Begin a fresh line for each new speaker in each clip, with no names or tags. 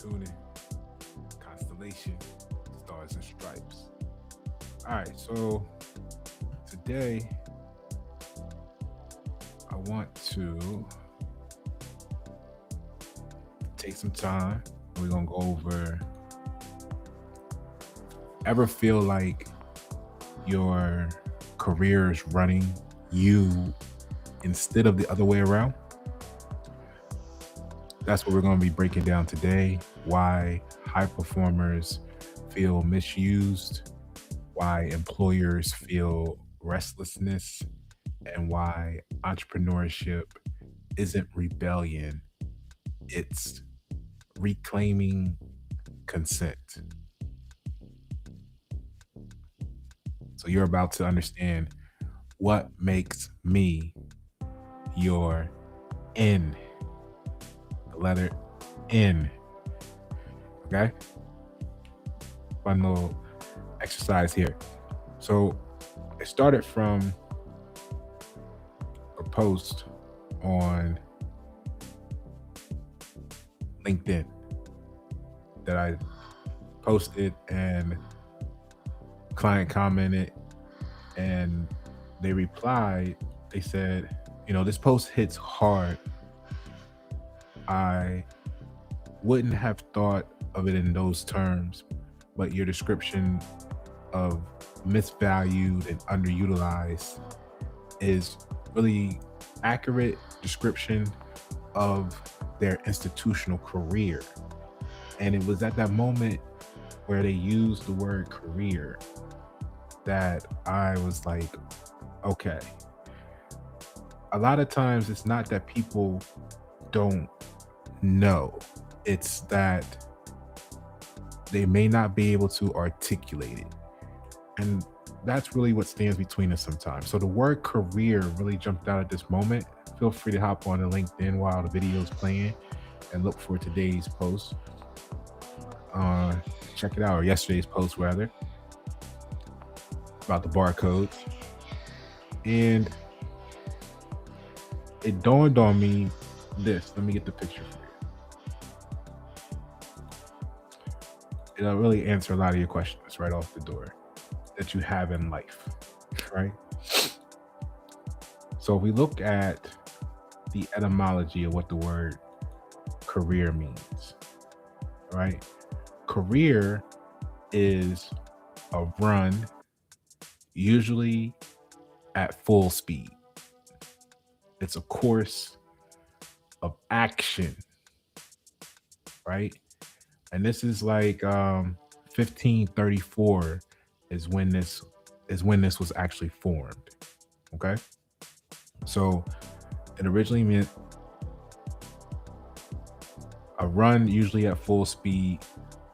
tuning. Constellation, Stars and Stripes. All right, so today I want to take some time. We're gonna go over. Ever feel like your career is running you instead of the other way around? That's what we're going to be breaking down today. Why high performers feel misused, why employers feel restlessness, and why entrepreneurship isn't rebellion, it's reclaiming consent. So you're about to understand what makes me your N, the letter N. Okay? Fun little exercise here. So it started from a post on LinkedIn that I posted, and client commented and they replied. They said, this post hits hard. I wouldn't have thought of it in those terms, but your description of misvalued and underutilized is really accurate description of their institutional career. And it was at that moment where they used the word career that I was like, okay. A lot of times it's not that people don't know, it's that they may not be able to articulate it. And that's really what stands between us sometimes. So the word career really jumped out at this moment. Feel free to hop on to LinkedIn while the video is playing and look for today's post. Check it out, or yesterday's post rather, about the barcodes. And it dawned on me this. Let me get the picture for you. It'll really answer a lot of your questions right off the door that you have in life, right? So if we look at the etymology of what the word career means, right? Career is a run, usually at full speed. It's a course of action, right? And this is like 1534 is when this was actually formed. Okay, so it originally meant a run, usually at full speed,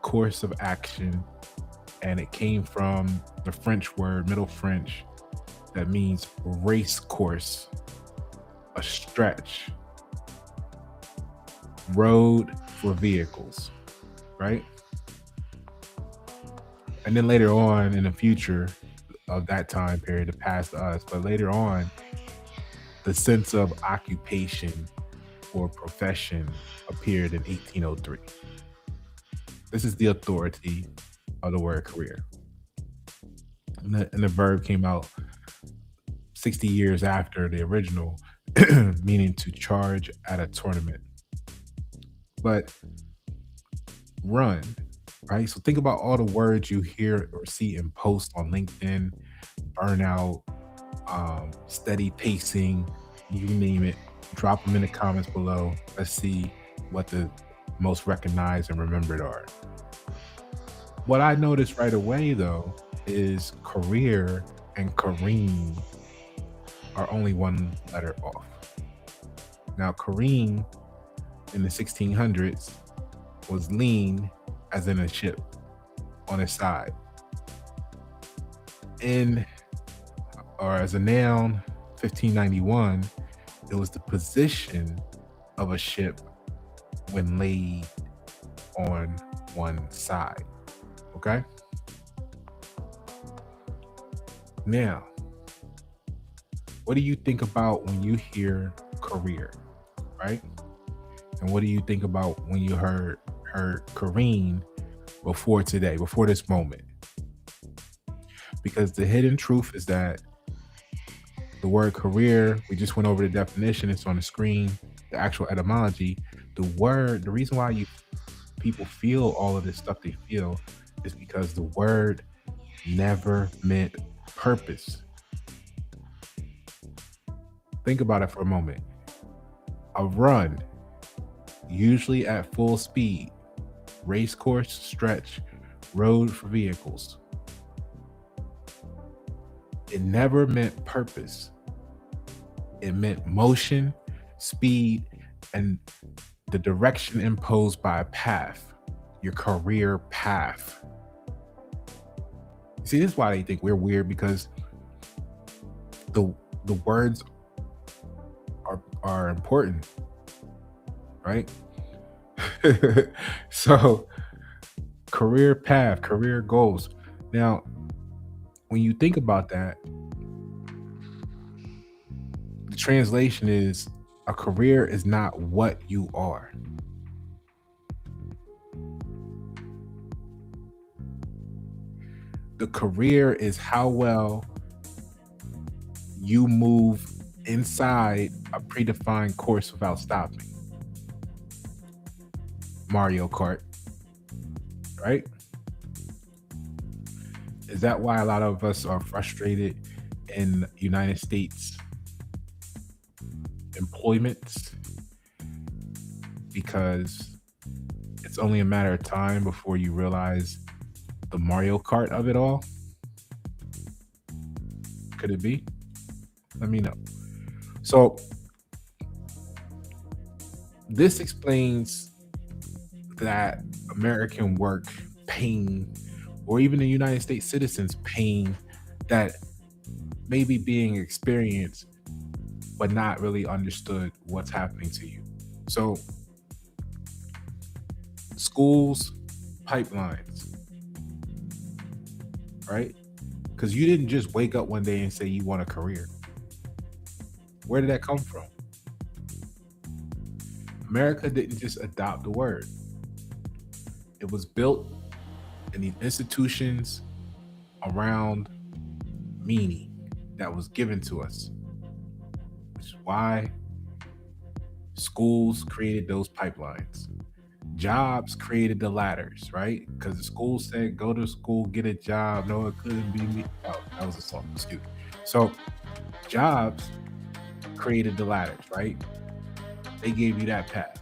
course of action, and it came from the French word, Middle French, that means race course, a stretch, road for vehicles, right? And then later on in the future of that time period, it passed us, but later on, the sense of occupation or profession appeared in 1803. This is the authority of the word career. And the verb came out 60 years after the original, meaning to charge at a tournament. But run, right? So think about all the words you hear or see in posts on LinkedIn: burnout, steady pacing, you name it. Drop them in the comments below. Let's see what the most recognized and remembered are. What I noticed right away, though, is career and Careen are only one letter off. Now, Careen in the 1600s was lean, as in a ship on its side. Or as a noun, 1591, it was the position of a ship when laid on one side. Okay? Now, what do you think about when you hear career, right? And what do you think about when you heard Careen before today, before this moment. Because the hidden truth is that the word career, we just went over the definition, it's on the screen, the actual etymology. The reason why people feel all of this stuff they feel is because the word never meant purpose. Think about it for a moment. A run, usually at full speed, race course, stretch, road for vehicles. It never meant purpose. It meant motion, speed, and the direction imposed by a path, your career path. See, this is why they think we're weird, because the words are important, right? So, career path, career goals. Now, when you think about that, the translation is a career is not what you are. The career is how well you move inside a predefined course without stopping. Mario Kart, right? Is that why a lot of us are frustrated in United States employments? Because it's only a matter of time before you realize the Mario Kart of it all? Could it be? Let me know. So this explains that American work pain, or even the United States citizens pain that may be being experienced but not really understood what's happening to you. So schools, pipelines, right? Because you didn't just wake up one day and say you want a career. Where did that come from? America didn't just adopt the word. It was built in the institutions around meaning that was given to us, which is why schools created those pipelines. Jobs created the ladders, right? Because the school said, go to school, get a job. No, it couldn't be me. Oh, that was a song, excuse me. So jobs created the ladders, right? They gave you that path.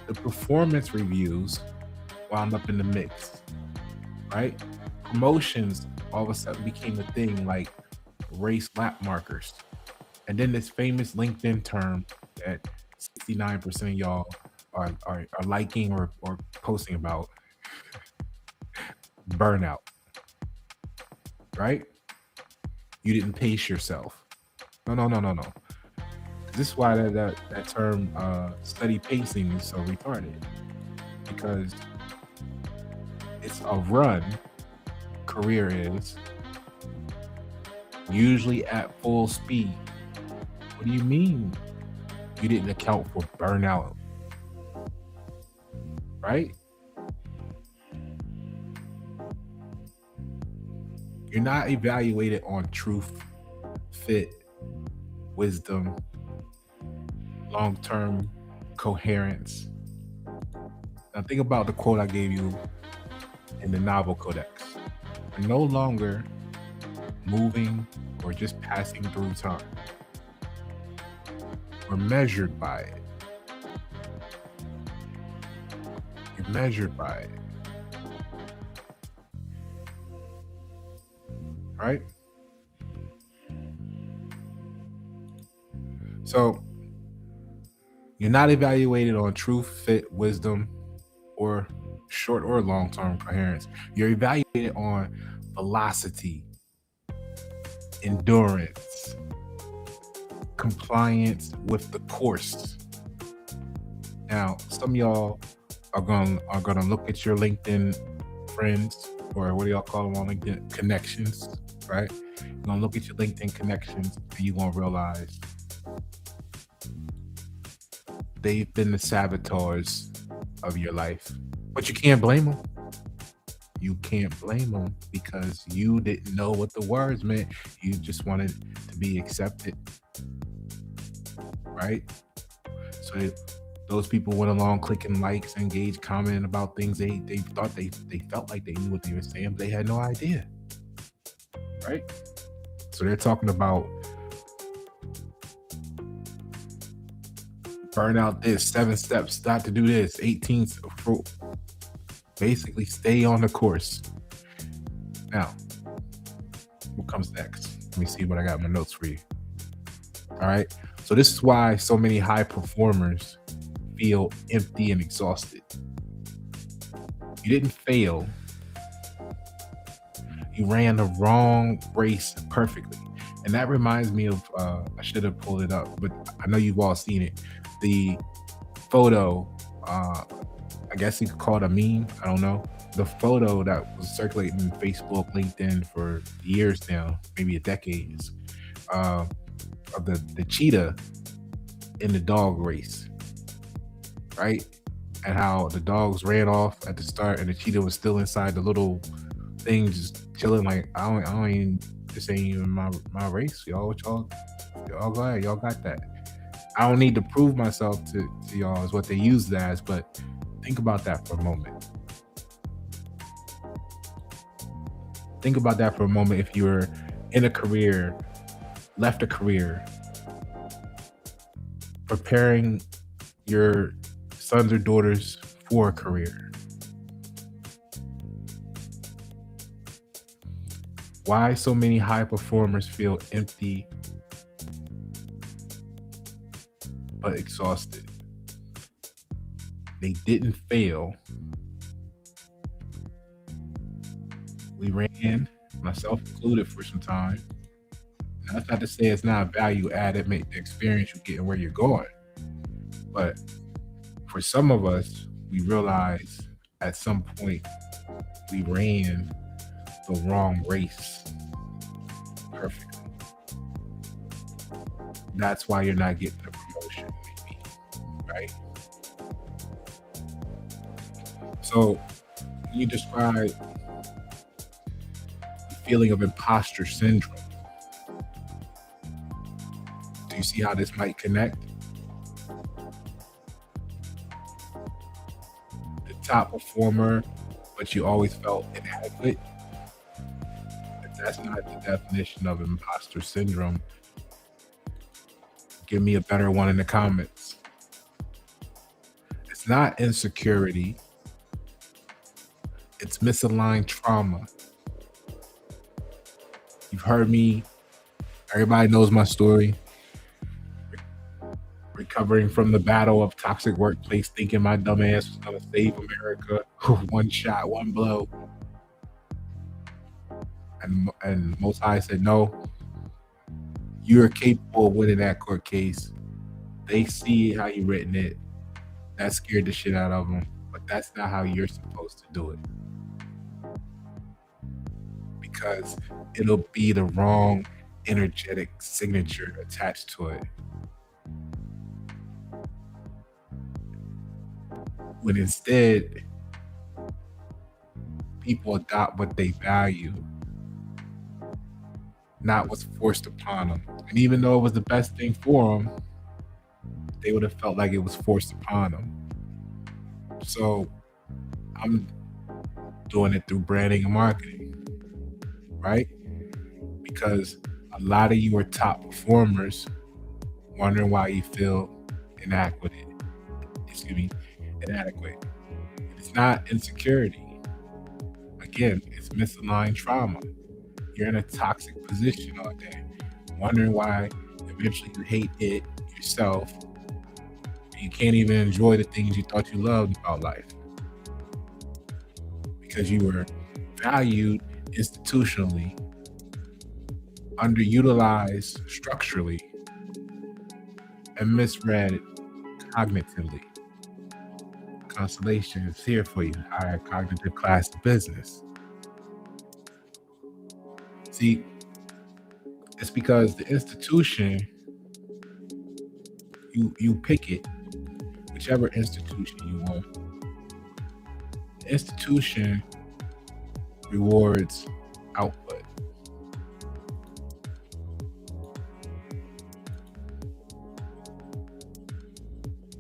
The performance reviews wound up in the mix, right? Promotions all of a sudden became a thing, like race lap markers. And then this famous LinkedIn term that 69% of y'all are liking or posting about, burnout, right? You didn't pace yourself. No. This is why that term study pacing is so retarded, because it's a run, career is, usually at full speed. What do you mean you didn't account for burnout? Right? You're not evaluated on truth, fit, wisdom, long-term coherence. Now think about the quote I gave you in the novel codex. We're no longer moving or just passing through time. We're measured by it. You're measured by it. Right? So you're not evaluated on truth, fit, wisdom, or short or long-term coherence. You're evaluated on velocity, endurance, compliance with the course. Now, some of y'all are gonna look at your LinkedIn friends, or what do y'all call them on LinkedIn? Connections, right? You're gonna look at your LinkedIn connections and you're gonna realize they've been the saboteurs of your life. But you can't blame them. You can't blame them because you didn't know what the words meant. You just wanted to be accepted, right? So those people went along clicking likes, engaged, commenting about things they thought they felt like they knew what they were saying, but they had no idea, right? So they're talking about burn out this, 7 steps not to do this, 18 basically stay on the course. Now, what comes next? Let me see what I got in my notes for you. All right. So this is why so many high performers feel empty and exhausted. You didn't fail. You ran the wrong race perfectly. And that reminds me of, I should have pulled it up, but I know you've all seen it. The photo, I guess you could call it a meme. I don't know. The photo that was circulating in Facebook, LinkedIn for years now, maybe a decade, of the cheetah in the dog race, right? And how the dogs ran off at the start and the cheetah was still inside the little thing, just chilling like, I don't even, this ain't even my race. Y'all go ahead. Y'all got that. I don't need to prove myself to y'all is what they use it as, but think about that for a moment. Think about that for a moment. If you're in a career, left a career, preparing your sons or daughters for a career. Why so many high performers feel empty but exhausted? They didn't fail. We ran, myself included, for some time. Now, that's not to say it's not value added, make the experience you get and where you're going. But for some of us, we realize at some point we ran the wrong race perfectly. That's why you're not getting a promotion, maybe, right? So when you describe the feeling of imposter syndrome, do you see how this might connect? The top performer, but you always felt inadequate. If that's not the definition of imposter syndrome, give me a better one in the comments. It's not insecurity. It's misaligned trauma. You've heard me. Everybody knows my story. Recovering from the battle of toxic workplace, thinking my dumb ass was going to save America. One shot, one blow. And Most High said, no, you're capable of winning that court case. They see how you written it. That scared the shit out of them. But that's not how you're supposed to do it. Because it'll be the wrong energetic signature attached to it. When instead, people adopt what they value, not what's forced upon them. And even though it was the best thing for them, they would have felt like it was forced upon them. So I'm doing it through branding and marketing, right? Because a lot of you are top performers wondering why you feel inadequate. It's not insecurity. Again, it's misaligned trauma. You're in a toxic position all day, wondering why eventually you hate it yourself. And you can't even enjoy the things you thought you loved about life because you were valued institutionally, underutilized structurally, and misread cognitively. Constellation is here for you. Higher cognitive class of business. See, it's because the institution, you pick it, whichever institution you want. institution rewards output.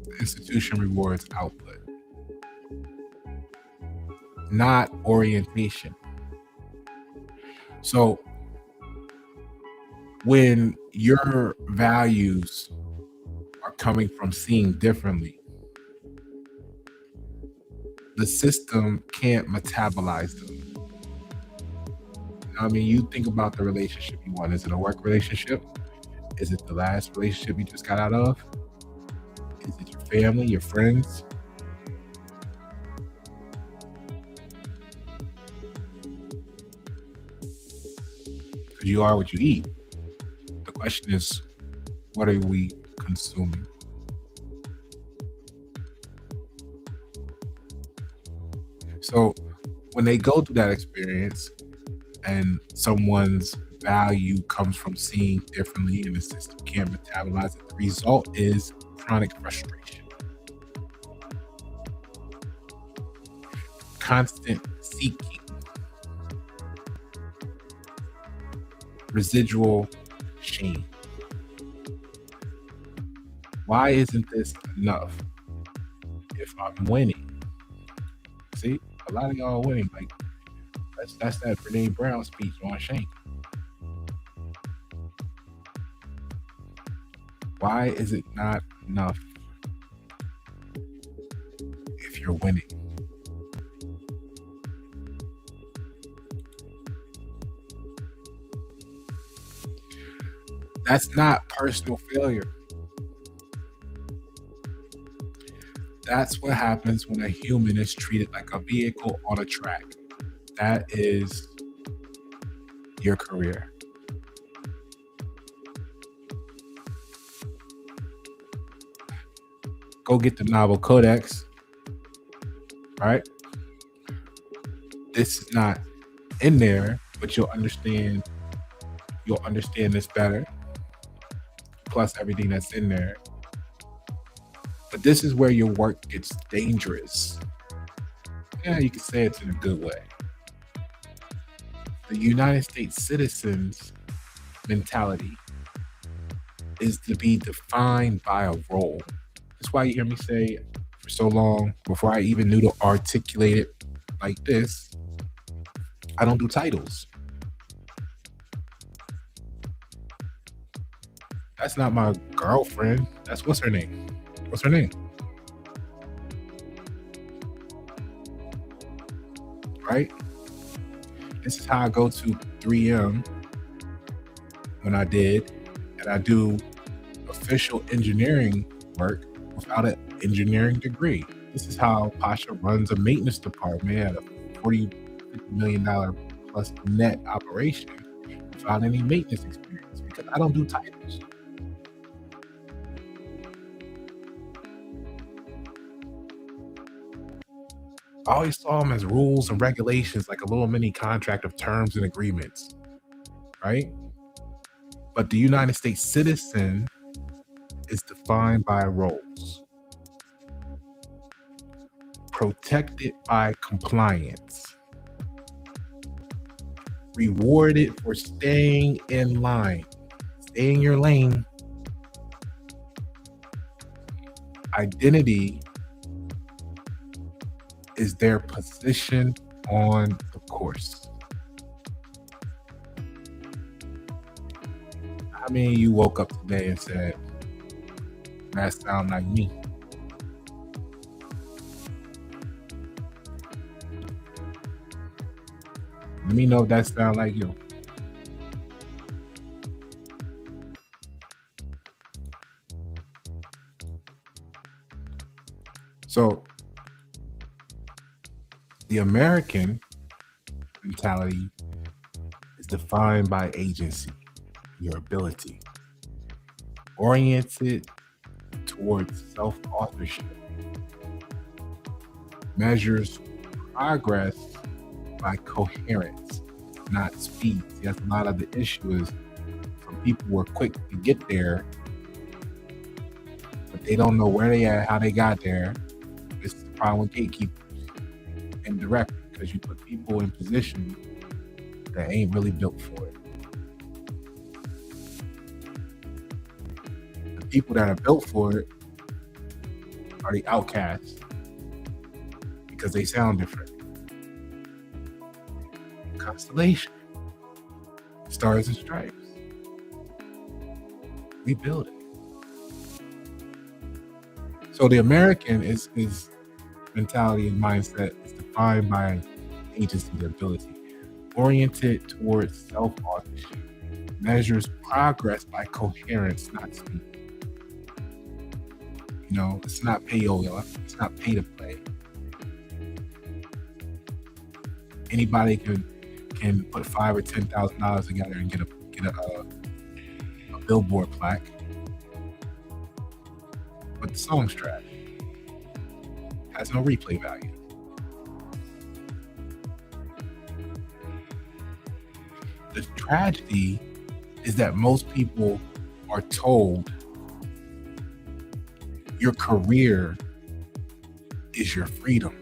The institution rewards output, not orientation. So when your values are coming from seeing differently, the system can't metabolize them. I mean, you think about the relationship you want. Is it a work relationship? Is it the last relationship you just got out of? Is it your family, your friends? Because you are what you eat. The question is, what are we consuming? So when they go through that experience and someone's value comes from seeing differently and the system can't metabolize it, the result is chronic frustration, constant seeking, residual shame. Why isn't this enough if I'm winning? See, a lot of y'all are winning. Like that's that Brene Brown speech on shame. Why is it not enough if you're winning? That's not personal failure. That's what happens when a human is treated like a vehicle on a track. That is your career. Go get the novel Codex, right? This is not in there, but you'll understand this better, plus everything that's in there. But this is where your work gets dangerous. Yeah, you can say it's in a good way. The United States citizens' mentality is to be defined by a role. That's why you hear me say for so long, before I even knew to articulate it like this, I don't do titles. That's not my girlfriend. That's what's her name? What's her name? Right? This is how I go to 3M when I did, and I do official engineering work without an engineering degree. This is how Pasha runs a maintenance department at a $40-50 million plus net operation without any maintenance experience, because I don't do titles. I always saw them as rules and regulations, like a little mini contract of terms and agreements, right? But the United States citizen is defined by roles, protected by compliance, rewarded for staying in line, stay in your lane. Identity is their position on the course. How many of you woke up today and said, that sound like me? Let me know if that sound like you. So the American mentality is defined by agency, your ability, oriented towards self-authorship, measures progress by coherence, not speed. See, that's a lot of the issue is some people were quick to get there, but they don't know where they at, how they got there. This is the problem with gatekeepers. indirectly because you put people in positions that ain't really built for it. The people that are built for it are the outcasts because they sound different. Constellation, stars and stripes. We build it. So the American is mentality and mindset is defined by agency, the ability, oriented towards self-authorship, measures progress by coherence, not speed. It's not payola, it's not pay to play. Anybody can put $5,000 or $10,000 together and get a billboard plaque, but the song's trash. Has no replay value. The tragedy is that most people are told your career is your freedom.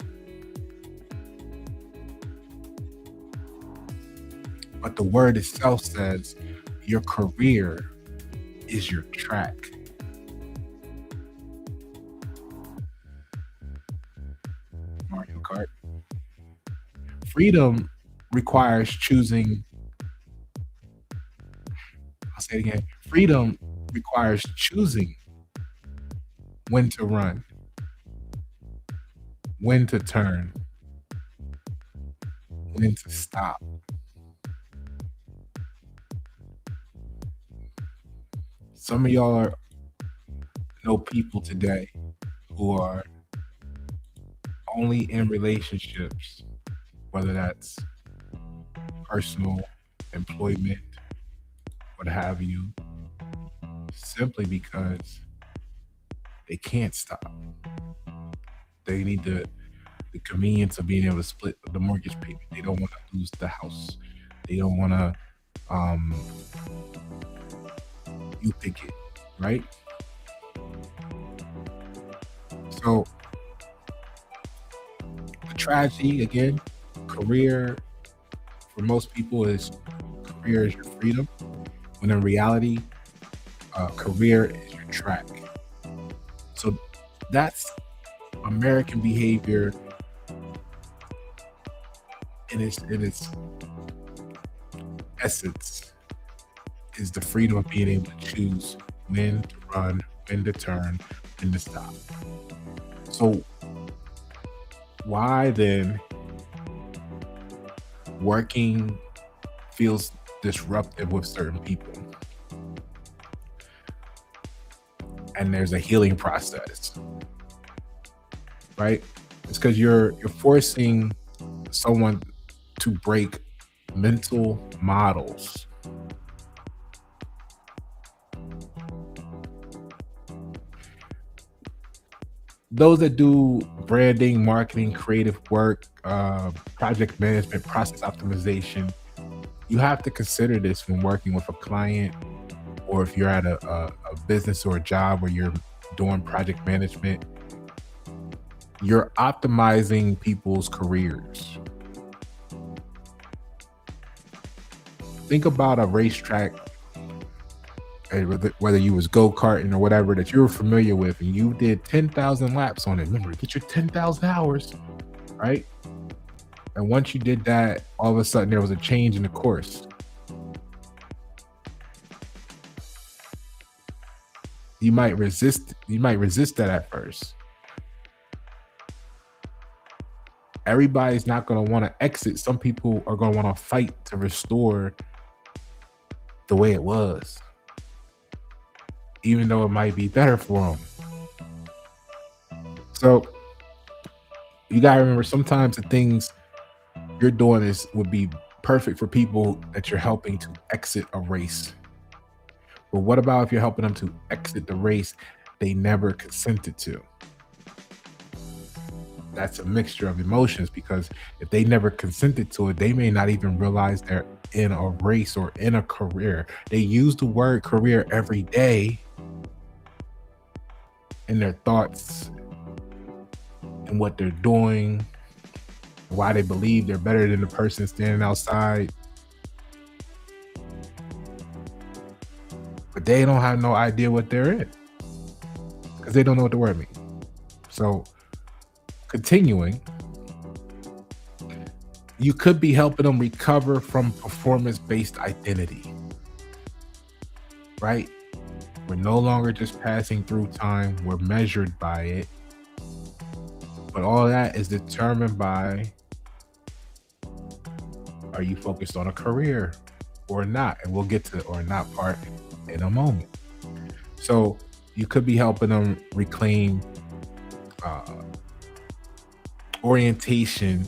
But the word itself says your career is your track. Mario Kart. Freedom requires choosing. I'll say it again. Freedom requires choosing when to run, when to turn, when to stop. Some of y'all know people today who are only in relationships, whether that's personal, employment, what have you, simply because they can't stop. They need the convenience of being able to split the mortgage payment. They don't want to lose the house. They don't want to, you pick it, right? So the tragedy, again, career for most people is career is your freedom, when in reality, career is your track. So that's American behavior in its essence, is the freedom of being able to choose when to run, when to turn, when to stop. So why then working feels disruptive with certain people? And there's a healing process, right? It's because you're forcing someone to break mental models. Those that do branding, marketing, creative work, project management, process optimization, you have to consider this when working with a client, or if you're at a business or a job where you're doing project management. You're optimizing people's careers. Think about a racetrack, whether you was go-karting or whatever that you're familiar with, and you did 10,000 laps on it. Remember, get your 10,000 hours, right? And once you did that, all of a sudden there was a change in the course. You might resist that at first. Everybody's not going to want to exit. Some people are going to want to fight to restore the way it was, even though it might be better for them. So you got to remember, sometimes the things you're doing would be perfect for people that you're helping to exit a race. But what about if you're helping them to exit the race they never consented to? That's a mixture of emotions, because if they never consented to it, they may not even realize they're in a race or in a career. They use the word career every day in their thoughts and what they're doing, why they believe they're better than the person standing outside, but they don't have no idea what they're in because they don't know what the word means. So, continuing, you could be helping them recover from performance-based identity, right? We're no longer just passing through time, we're measured by it. But all that is determined by, are you focused on a career or not? And we'll get to the or not part in a moment. So you could be helping them reclaim uh, orientation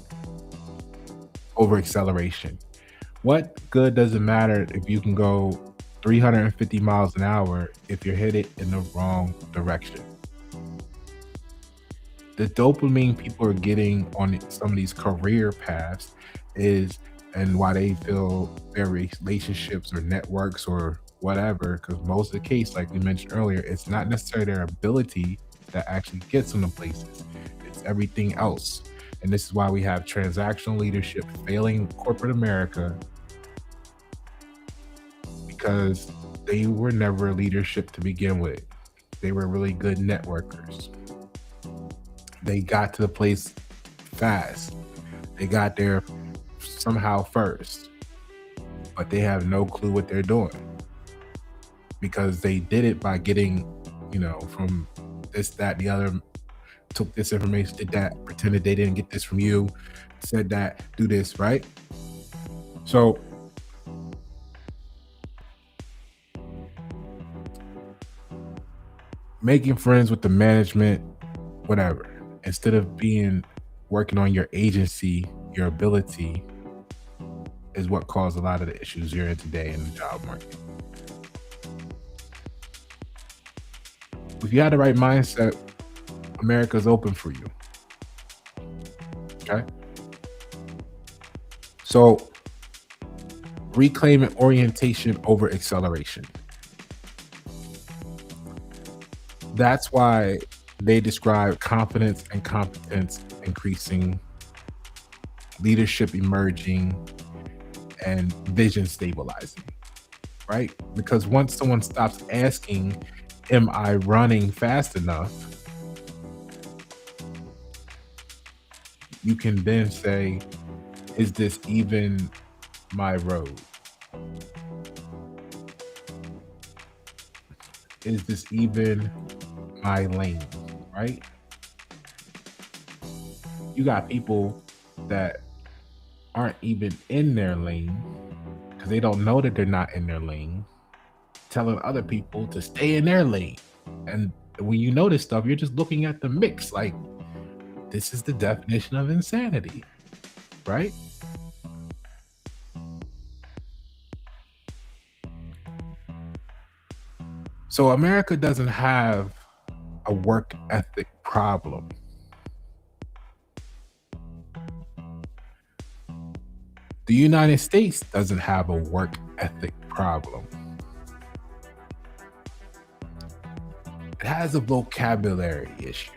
over acceleration. What good does it matter if you can go 350 miles an hour if you're headed in the wrong direction? The dopamine people are getting on some of these career paths is, and why they feel their relationships or networks or whatever, because most of the case, like we mentioned earlier, it's not necessarily their ability that actually gets them to places. It's everything else. And this is why we have transactional leadership failing corporate America, because they were never leadership to begin with. They were really good networkers. They got to the place fast. They got there somehow first, but they have no clue what they're doing because they did it by getting, from this, that, the other, took this information, did that, pretended they didn't get this from you, said that, do this, right? So making friends with the management, whatever, instead of working on your agency, your ability, is what caused a lot of the issues you're in today in the job market. If you had the right mindset, America's open for you. Okay? So, reclaiming orientation over acceleration. That's why they describe confidence and competence increasing, leadership emerging, and vision stabilizing, right? Because once someone stops asking, am I running fast enough? You can then say, is this even my road? Is this even my lane, right? You got people that aren't even in their lane because they don't know that they're not in their lane, telling other people to stay in their lane. And when you know this stuff, you're just looking at the mix like, this is the definition of insanity, right? So America doesn't have a work ethic problem. The United States doesn't have a work ethic problem. It has a vocabulary issue.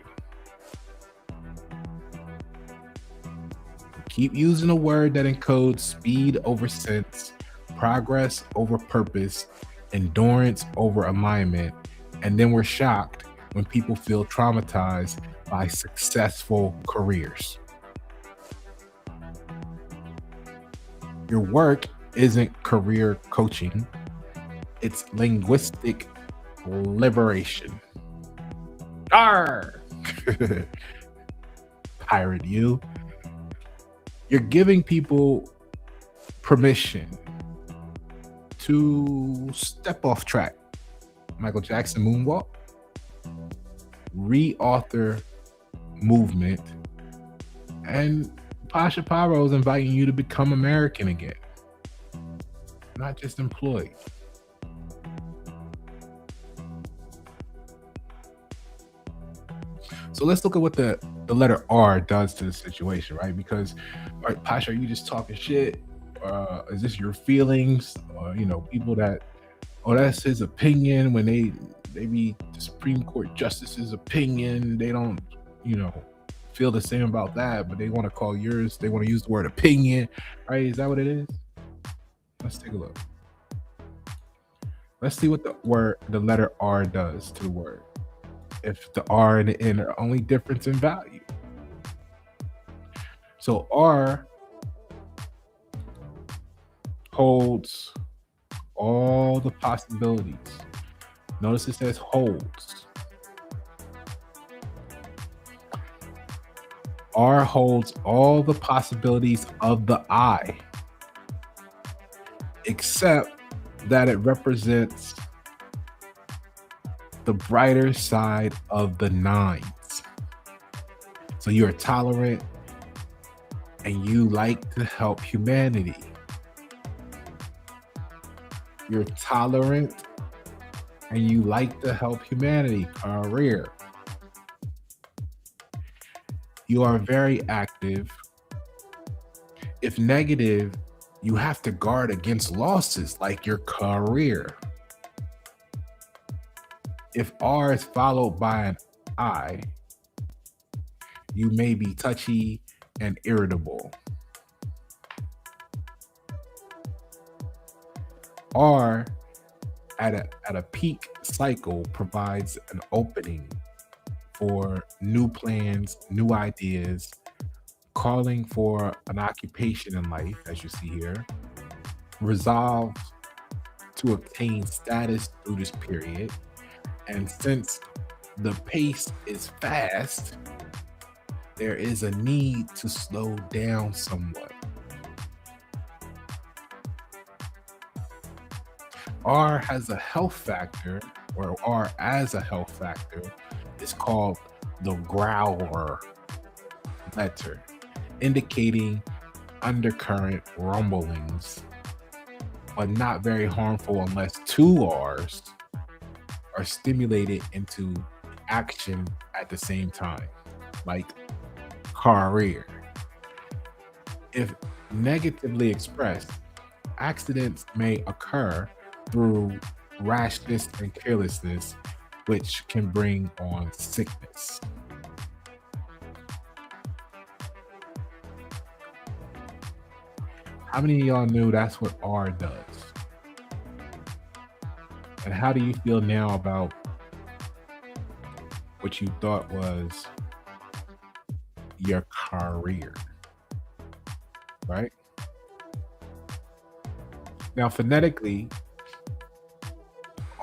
Keep using a word that encodes speed over sense, progress over purpose, endurance over alignment, and then we're shocked when people feel traumatized by successful careers. Your work isn't career coaching, it's linguistic liberation. Arr! Pirate you. You're giving people permission to step off track. Michael Jackson moonwalk, reauthor movement, and Pasha Paroh is inviting you to become American again, not just employed. So let's look at what the letter R does to the situation, right? Because, all right, Pasha, are you just talking shit? Is this your feelings? People that, that's his opinion, when they be the Supreme Court justice's opinion. They don't, feel the same about that, but they want to call yours, they want to use the word opinion, right? Is that what it is? Let's take a look. Let's see what the letter R does to the word. If the R and the N are only difference in value. So R holds all the possibilities. Notice it says holds. R holds all the possibilities of the I, except that it represents the brighter side of the nines. So you're tolerant and you like to help humanity. You're tolerant and you like to help humanity. Career. You are very active. If negative, you have to guard against losses like your career. If R is followed by an I, you may be touchy and irritable. R at a peak cycle provides an opening for new plans, new ideas, calling for an occupation in life, as you see here, resolve to obtain status through this period. And since the pace is fast, there is a need to slow down somewhat. R has a health factor, or R as a health factor, is called the growler letter, indicating undercurrent rumblings, but not very harmful unless two R's are stimulated into action at the same time, like career. If negatively expressed, accidents may occur through rashness and carelessness, which can bring on sickness. How many of y'all knew that's what R does? And how do you feel now about what you thought was your career? Right? Now, phonetically,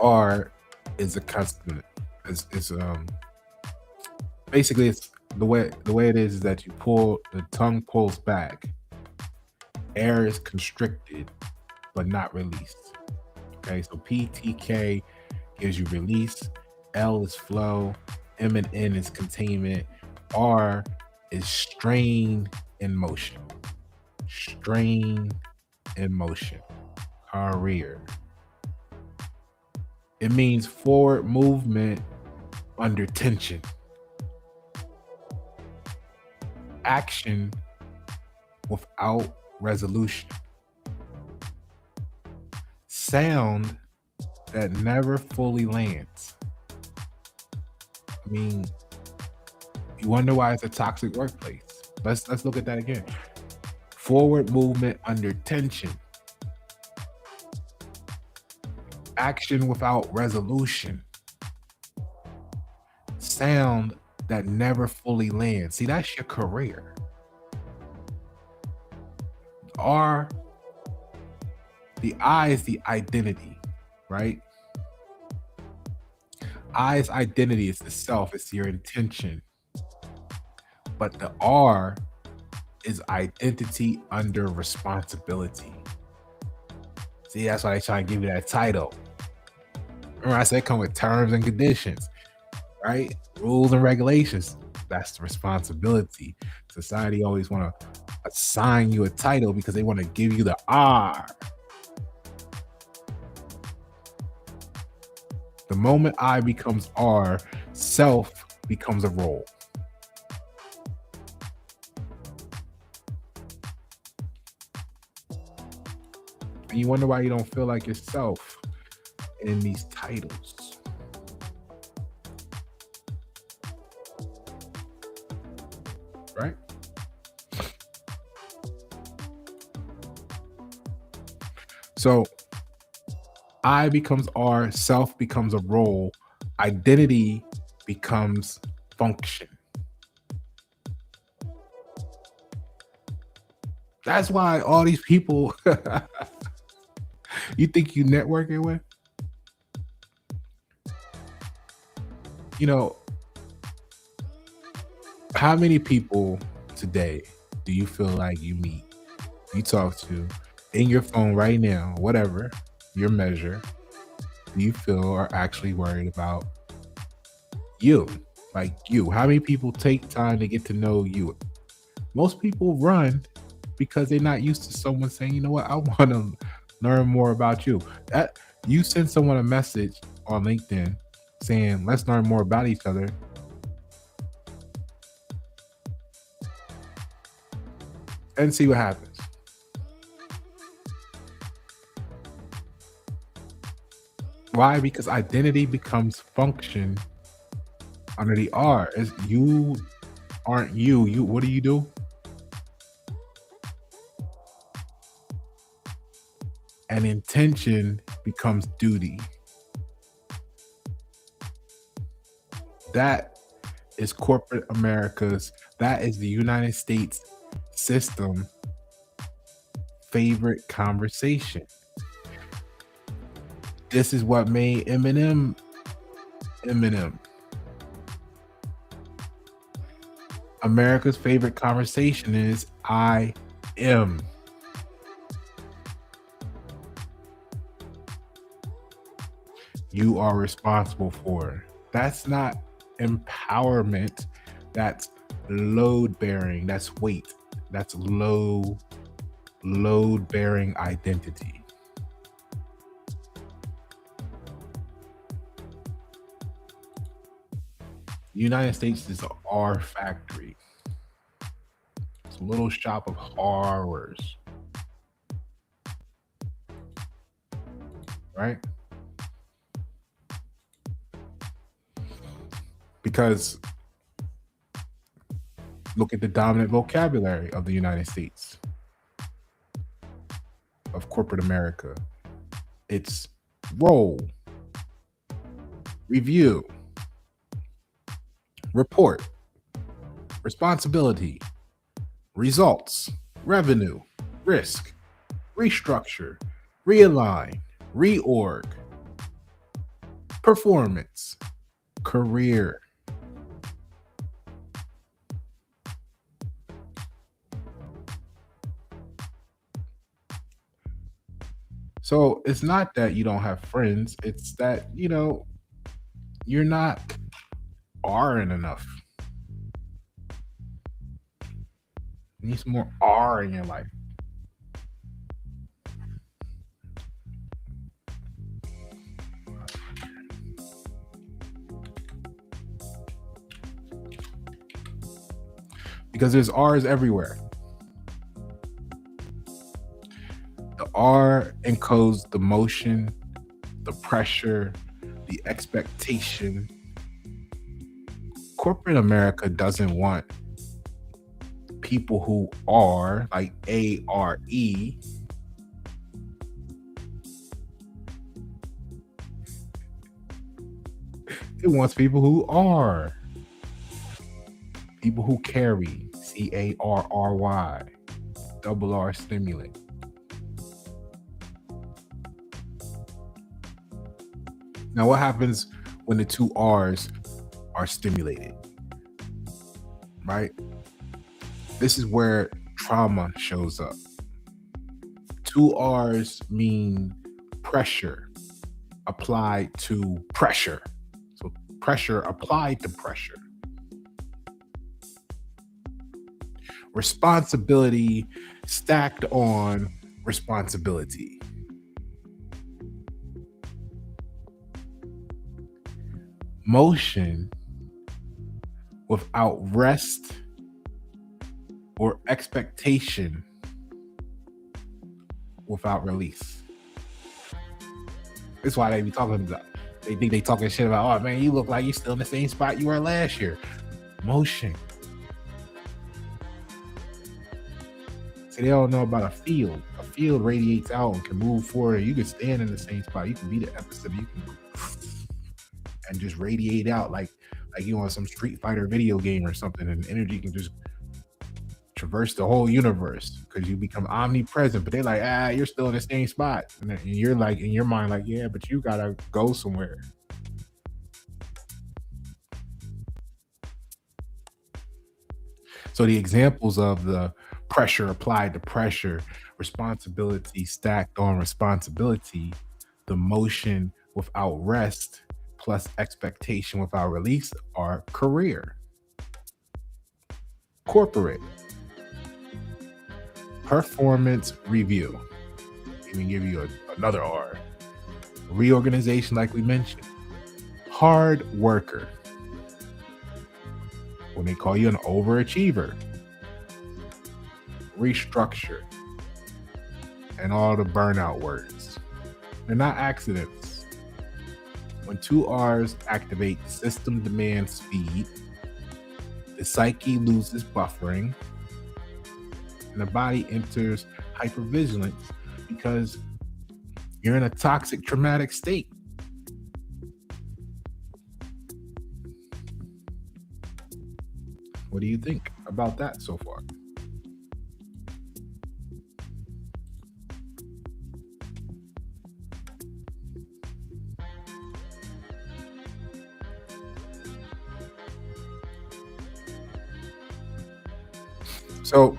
R is a consonant. It's basically it's the way it is that the tongue pulls back. Air is constricted but not released. Okay, so PTK gives you release, L is flow, M and N is containment, R is strain in motion. Strain in motion. Career. It means forward movement under tension. Action without resolution. Sound that never fully lands. I mean, you wonder why it's a toxic workplace. Let's look at that again. Forward movement under tension. Action without resolution. Sound that never fully lands. See, that's your career. The I is the identity, right? I's identity is the self, it's your intention. But the R is identity under responsibility. See, that's why they try to give you that title. Remember I said come with terms and conditions, right? Rules and regulations. That's the responsibility. Society always want to assign you a title because they want to give you the R. The moment I becomes R, self becomes a role. And you wonder why you don't feel like yourself in these titles. right? So I becomes R, self becomes a role, identity becomes function. That's why all these people you think you networking with, you know, how many people today do you feel like you meet, you talk to in your phone right now, whatever your measure, do you feel are actually worried about you? Like you. How many people take time to get to know you? Most people run because they're not used to someone saying, you know what, I want to learn more about you. That you send someone a message on LinkedIn saying, let's learn more about each other, and see what happens. Why? Because identity becomes function under the R. Is you aren't you. You what do you do? And intention becomes duty. That is corporate America's, that is the United States system favorite conversation. This is what made Eminem Eminem. America's favorite conversation is I am. You are responsible for. That's not empowerment. That's load bearing. That's weight. That's load bearing identity. The United States is our factory. It's a little shop of horrors, right? Because look at the dominant vocabulary of the United States, of corporate America. It's roll, review, report, responsibility, results, revenue, risk, restructure, realign, reorg, performance, career. So it's not that you don't have friends, it's that, you're not R-ing enough. You need some more R in your life. Because there's R's everywhere. The R encodes the motion, the pressure, the expectation. Corporate America doesn't want people who are like ARE. It wants people who are. People who carry, CARRY, double R stimulant. Now, what happens when the two R's are stimulated? Right? This is where trauma shows up. Two R's mean pressure applied to pressure. So pressure applied to pressure. Responsibility stacked on responsibility. Motion without rest or expectation without release. That's why they be talking about, they think they talking shit about, oh man, you look like you still in the same spot you were last year. Motion. See, they don't know about a field. A field radiates out and can move forward. You can stand in the same spot. You can be the epicenter. You can and just radiate out like you on some Street Fighter video game or something, and energy can just traverse the whole universe because you become omnipresent. But they're like, you're still in the same spot, and you're like in your mind, like, yeah, but you gotta go somewhere. So the examples of the pressure applied to pressure, responsibility stacked on responsibility, the motion without rest plus expectation without release are career, corporate, performance review. Even give you another R. Reorganization, like we mentioned. Hard worker. When they call you an overachiever. Restructure. And all the burnout words. They're not accidents. When two R's activate, the system demands speed. The psyche loses buffering. And the body enters hypervigilance because you're in a toxic, traumatic state. What do you think about that so far? So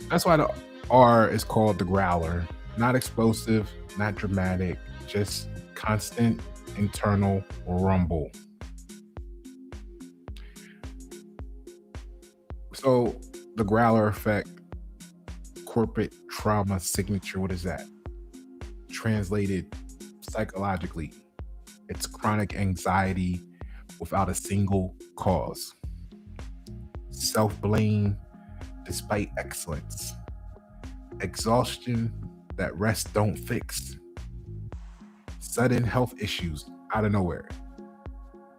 that's why the R is called the growler. Not explosive, not dramatic, just constant internal rumble. So the growler effect, corporate trauma signature, what is that? Translated psychologically, it's chronic anxiety without a single cause. Self-blame despite excellence. Exhaustion that rest don't fix. Sudden health issues out of nowhere.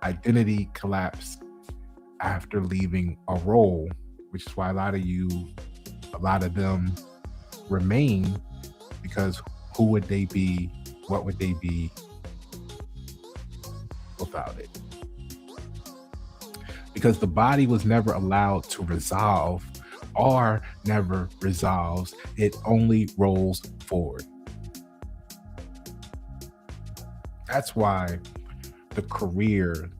Identity collapse after leaving a role, which is why a lot of them remain, because who would they be? What would they be without it? Because the body was never allowed to resolve, or never resolves, it only rolls forward. That's why the career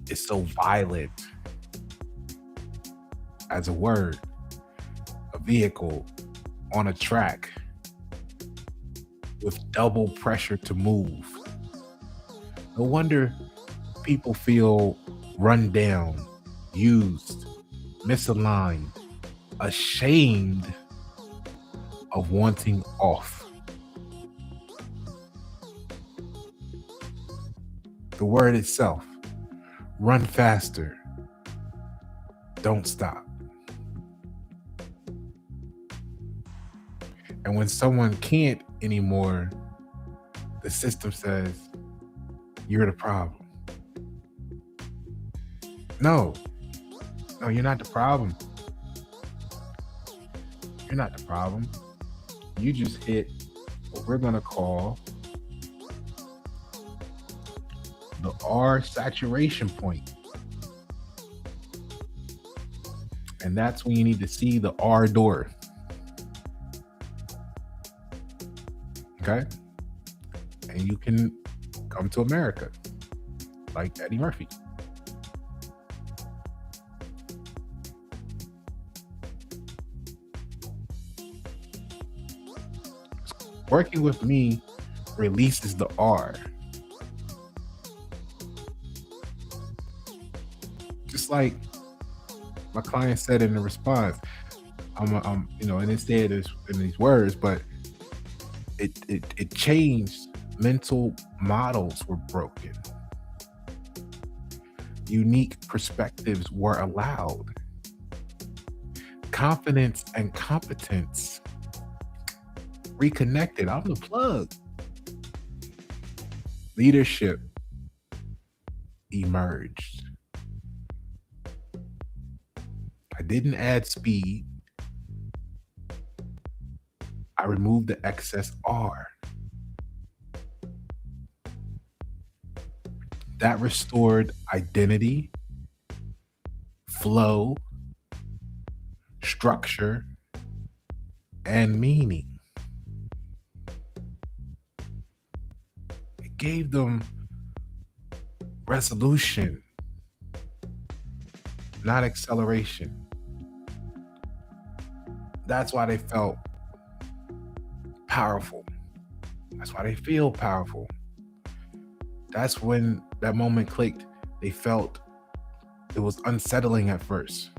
is so violent as a word, a vehicle on a track with double pressure to move. No wonder people feel run down, used, misaligned, ashamed of wanting off. The word itself, run faster, don't stop. And when someone can't anymore, the system says, you're the problem. No, you're not the problem. You're not the problem. You just hit what we're going to call the R saturation point. And that's when you need to see the R door. Okay? And you can come to America like Eddie Murphy. Working with me releases the R. Just like my client said in the response, and it said this in these words, but it changed. Mental models were broken. Unique perspectives were allowed. Confidence and competence reconnected. I'm the plug. Leadership emerged. I didn't add speed. I removed the excess R. That restored identity, flow, structure, and meaning. It gave them resolution, not acceleration. That's why they felt powerful. That's why they feel powerful. That's when that moment clicked. They felt it was unsettling at first,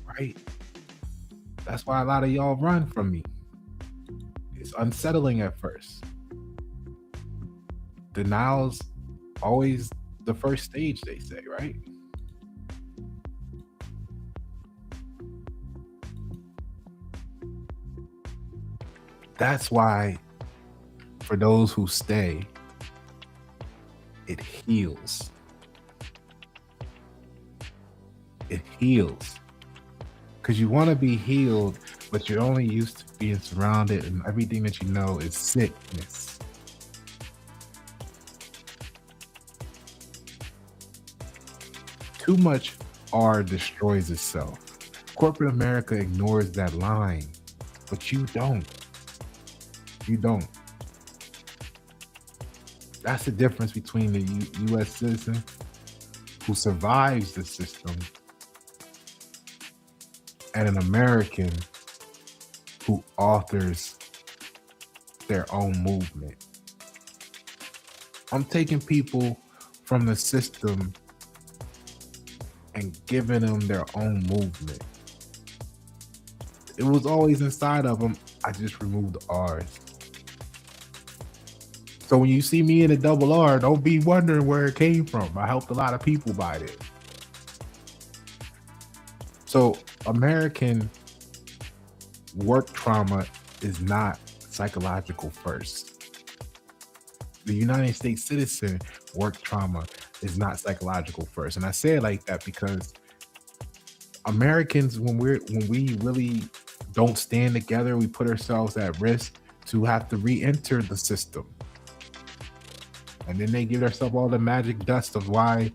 right? That's why a lot of y'all run from me. It's unsettling at first. Denial's always the first stage, they say, right? That's why, for those who stay, it heals. It heals. Because you want to be healed, but you're only used to being surrounded, and everything that you know is sickness. Too much R destroys itself. Corporate America ignores that line, but you don't. You don't. That's the difference between the U.S. citizen who survives the system and an American who authors their own movement. I'm taking people from the system and giving them their own movement. It was always inside of them. I just removed the R's. So when you see me in a double R, don't be wondering where it came from. I helped a lot of people by it. So American work trauma is not psychological first. The United States citizen work trauma is not psychological first. And I say it like that because Americans, when we really don't stand together, we put ourselves at risk to have to re-enter the system. And then they give themselves all the magic dust of why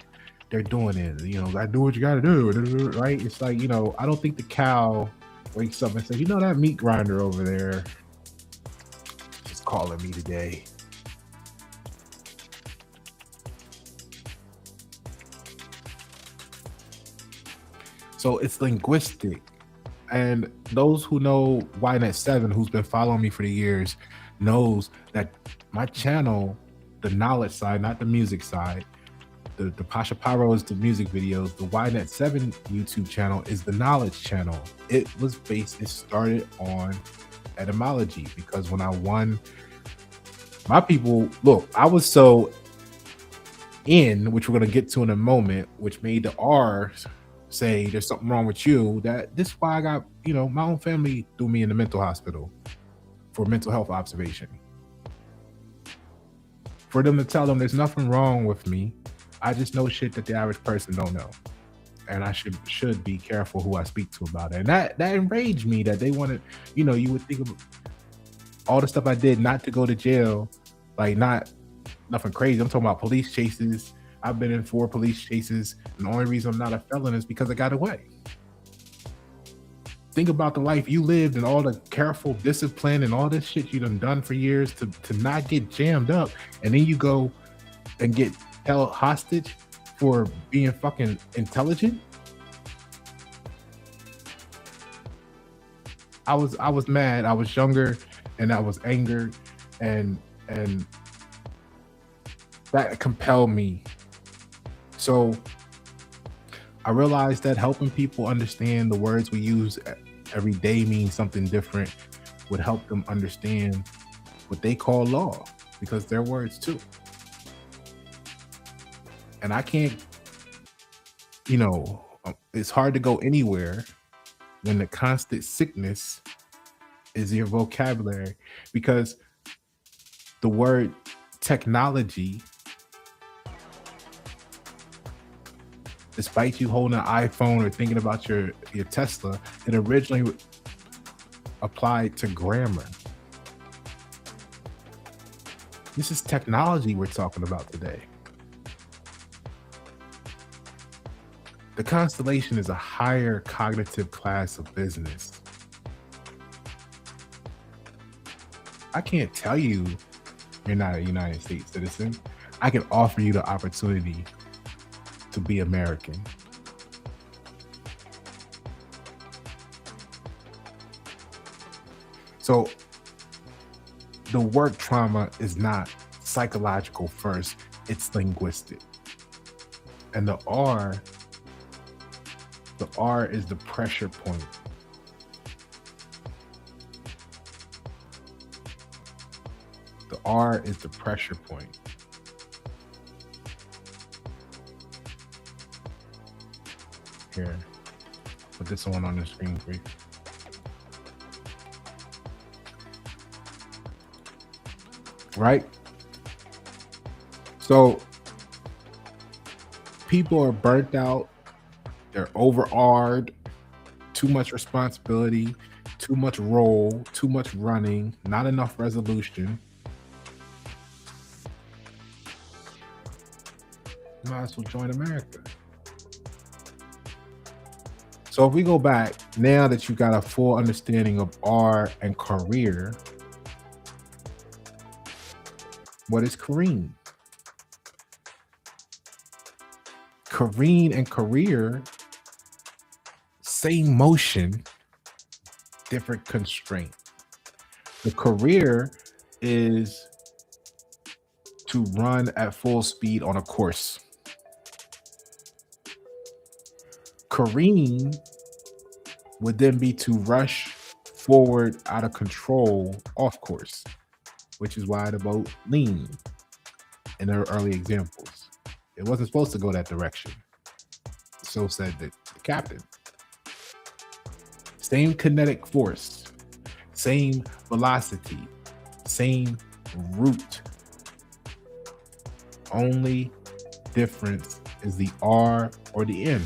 they're doing it. You know, I do what you gotta do, right? It's like, you know, I don't think the cow wakes up and says, you know, that meat grinder over there is calling me today. So it's linguistic. And those who know YNet7, who's been following me for the years, knows that my channel, the knowledge side, not the music side, the Pasha Paroh is the music videos, the YNet7 YouTube channel is the knowledge channel. It started on etymology, because when I won, my people, look, I was so in, which we're going to get to in a moment, which made the R say there's something wrong with you, that this is why I got, you know, my own family threw me in the mental hospital for mental health observation. For them to tell them there's nothing wrong with me, I just know shit that the average person don't know, and I should be careful who I speak to about it. And that enraged me that they wanted, you know, you would think of all the stuff I did not to go to jail, like nothing crazy. I'm talking about police chases. I've been in 4 police chases, and the only reason I'm not a felon is because I got away. Think about the life you lived and all the careful discipline and all this shit you done for years to not get jammed up, and then you go and get held hostage for being fucking intelligent. I was mad. I was younger, and I was angered, and that compelled me. So I realized that helping people understand the words we use every day means something different would help them understand what they call law, because they're words too. And I can't, you know, it's hard to go anywhere when the constant sickness is your vocabulary, because the word technology, despite you holding an iPhone or thinking about your Tesla, it originally applied to grammar. This is technology we're talking about today. The constellation is a higher cognitive class of business. I can't tell you you're not a United States citizen. I can offer you the opportunity to be American. So the word trauma is not psychological first, it's linguistic. And the R is the pressure point. The R is the pressure point. Here, put this one on the screen for you. Right? So people are burnt out, they're overawed, too much responsibility, too much role, too much running, not enough resolution. You might as well join America. So if we go back, now that you got a full understanding of R and career, what is Careen? Careen and career, same motion, different constraint. The career is to run at full speed on a course. Careen would then be to rush forward out of control off course, which is why the boat leaned in their early examples. It wasn't supposed to go that direction. So said the captain. Same kinetic force, same velocity, same route. Only difference is the R or the N.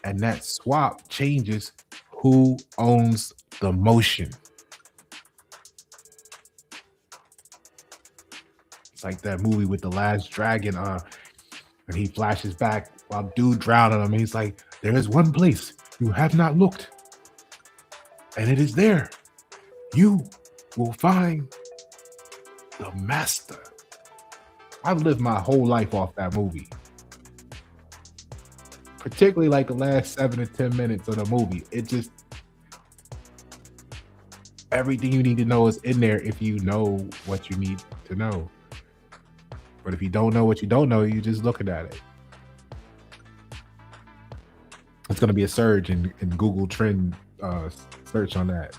And that swap changes who owns the motion. It's like that movie with the last dragon, and he flashes back while dude drowning him. And he's like, there is one place you have not looked, and it is there. You will find the master. I've lived my whole life off that movie. Particularly like the last 7 to 10 minutes of the movie. It just, everything you need to know is in there if you know what you need to know. But if you don't know what you don't know, you're just looking at it. It's going to be a surge in Google Trend search on that.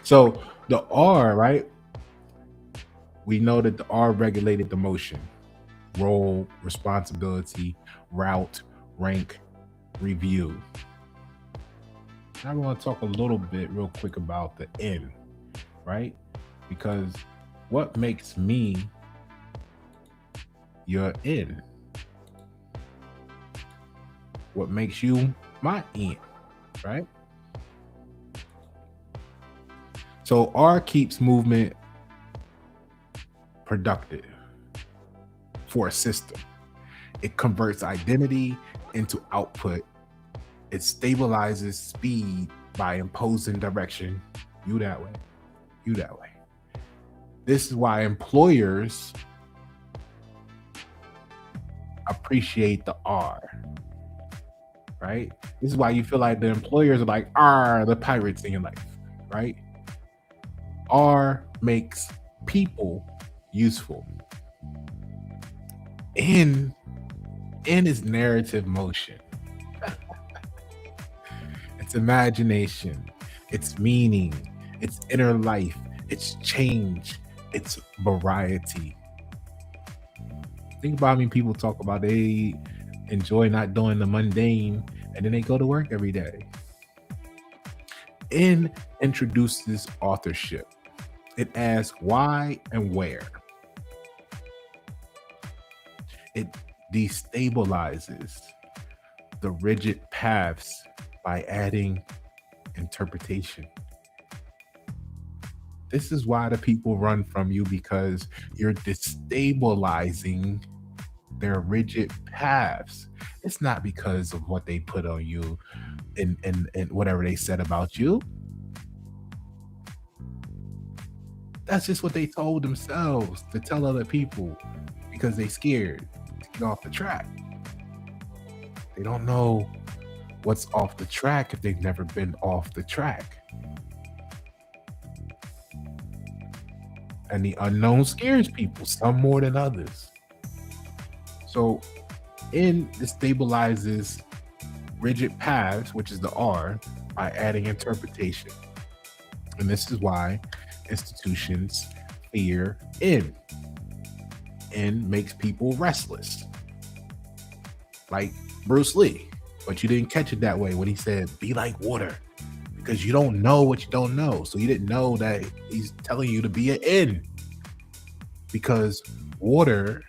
So the R, right? We know that the R regulated the motion, role, responsibility, route, rank, review. Now we want to talk a little bit real quick about the N, right? Because what makes me your N? What makes you my N, right? So R keeps movement productive for a system. It converts identity into output. It stabilizes speed by imposing direction. You that way, you that way. This is why employers appreciate the R, right? This is why you feel like the employers are like, the pirates in your life, right? R makes people useful. N is narrative motion. It's imagination, it's meaning, it's inner life, it's change, it's variety. Think about how many people talk about they enjoy not doing the mundane and then they go to work every day. N introduces authorship. It asks why and where. It destabilizes the rigid paths by adding interpretation. This is why the people run from you, because you're destabilizing their rigid paths. It's not because of what they put on you and whatever they said about you. That's just what they told themselves to tell other people because they scared to get off the track. They don't know what's off the track if they've never been off the track. And the unknown scares people, some more than others. So N destabilizes rigid paths, which is the R, by adding interpretation. And this is why institutions fear N. N makes people restless. Like Bruce Lee. But you didn't catch it that way when he said, be like water. Because you don't know what you don't know. So you didn't know that he's telling you to be an N. Because water,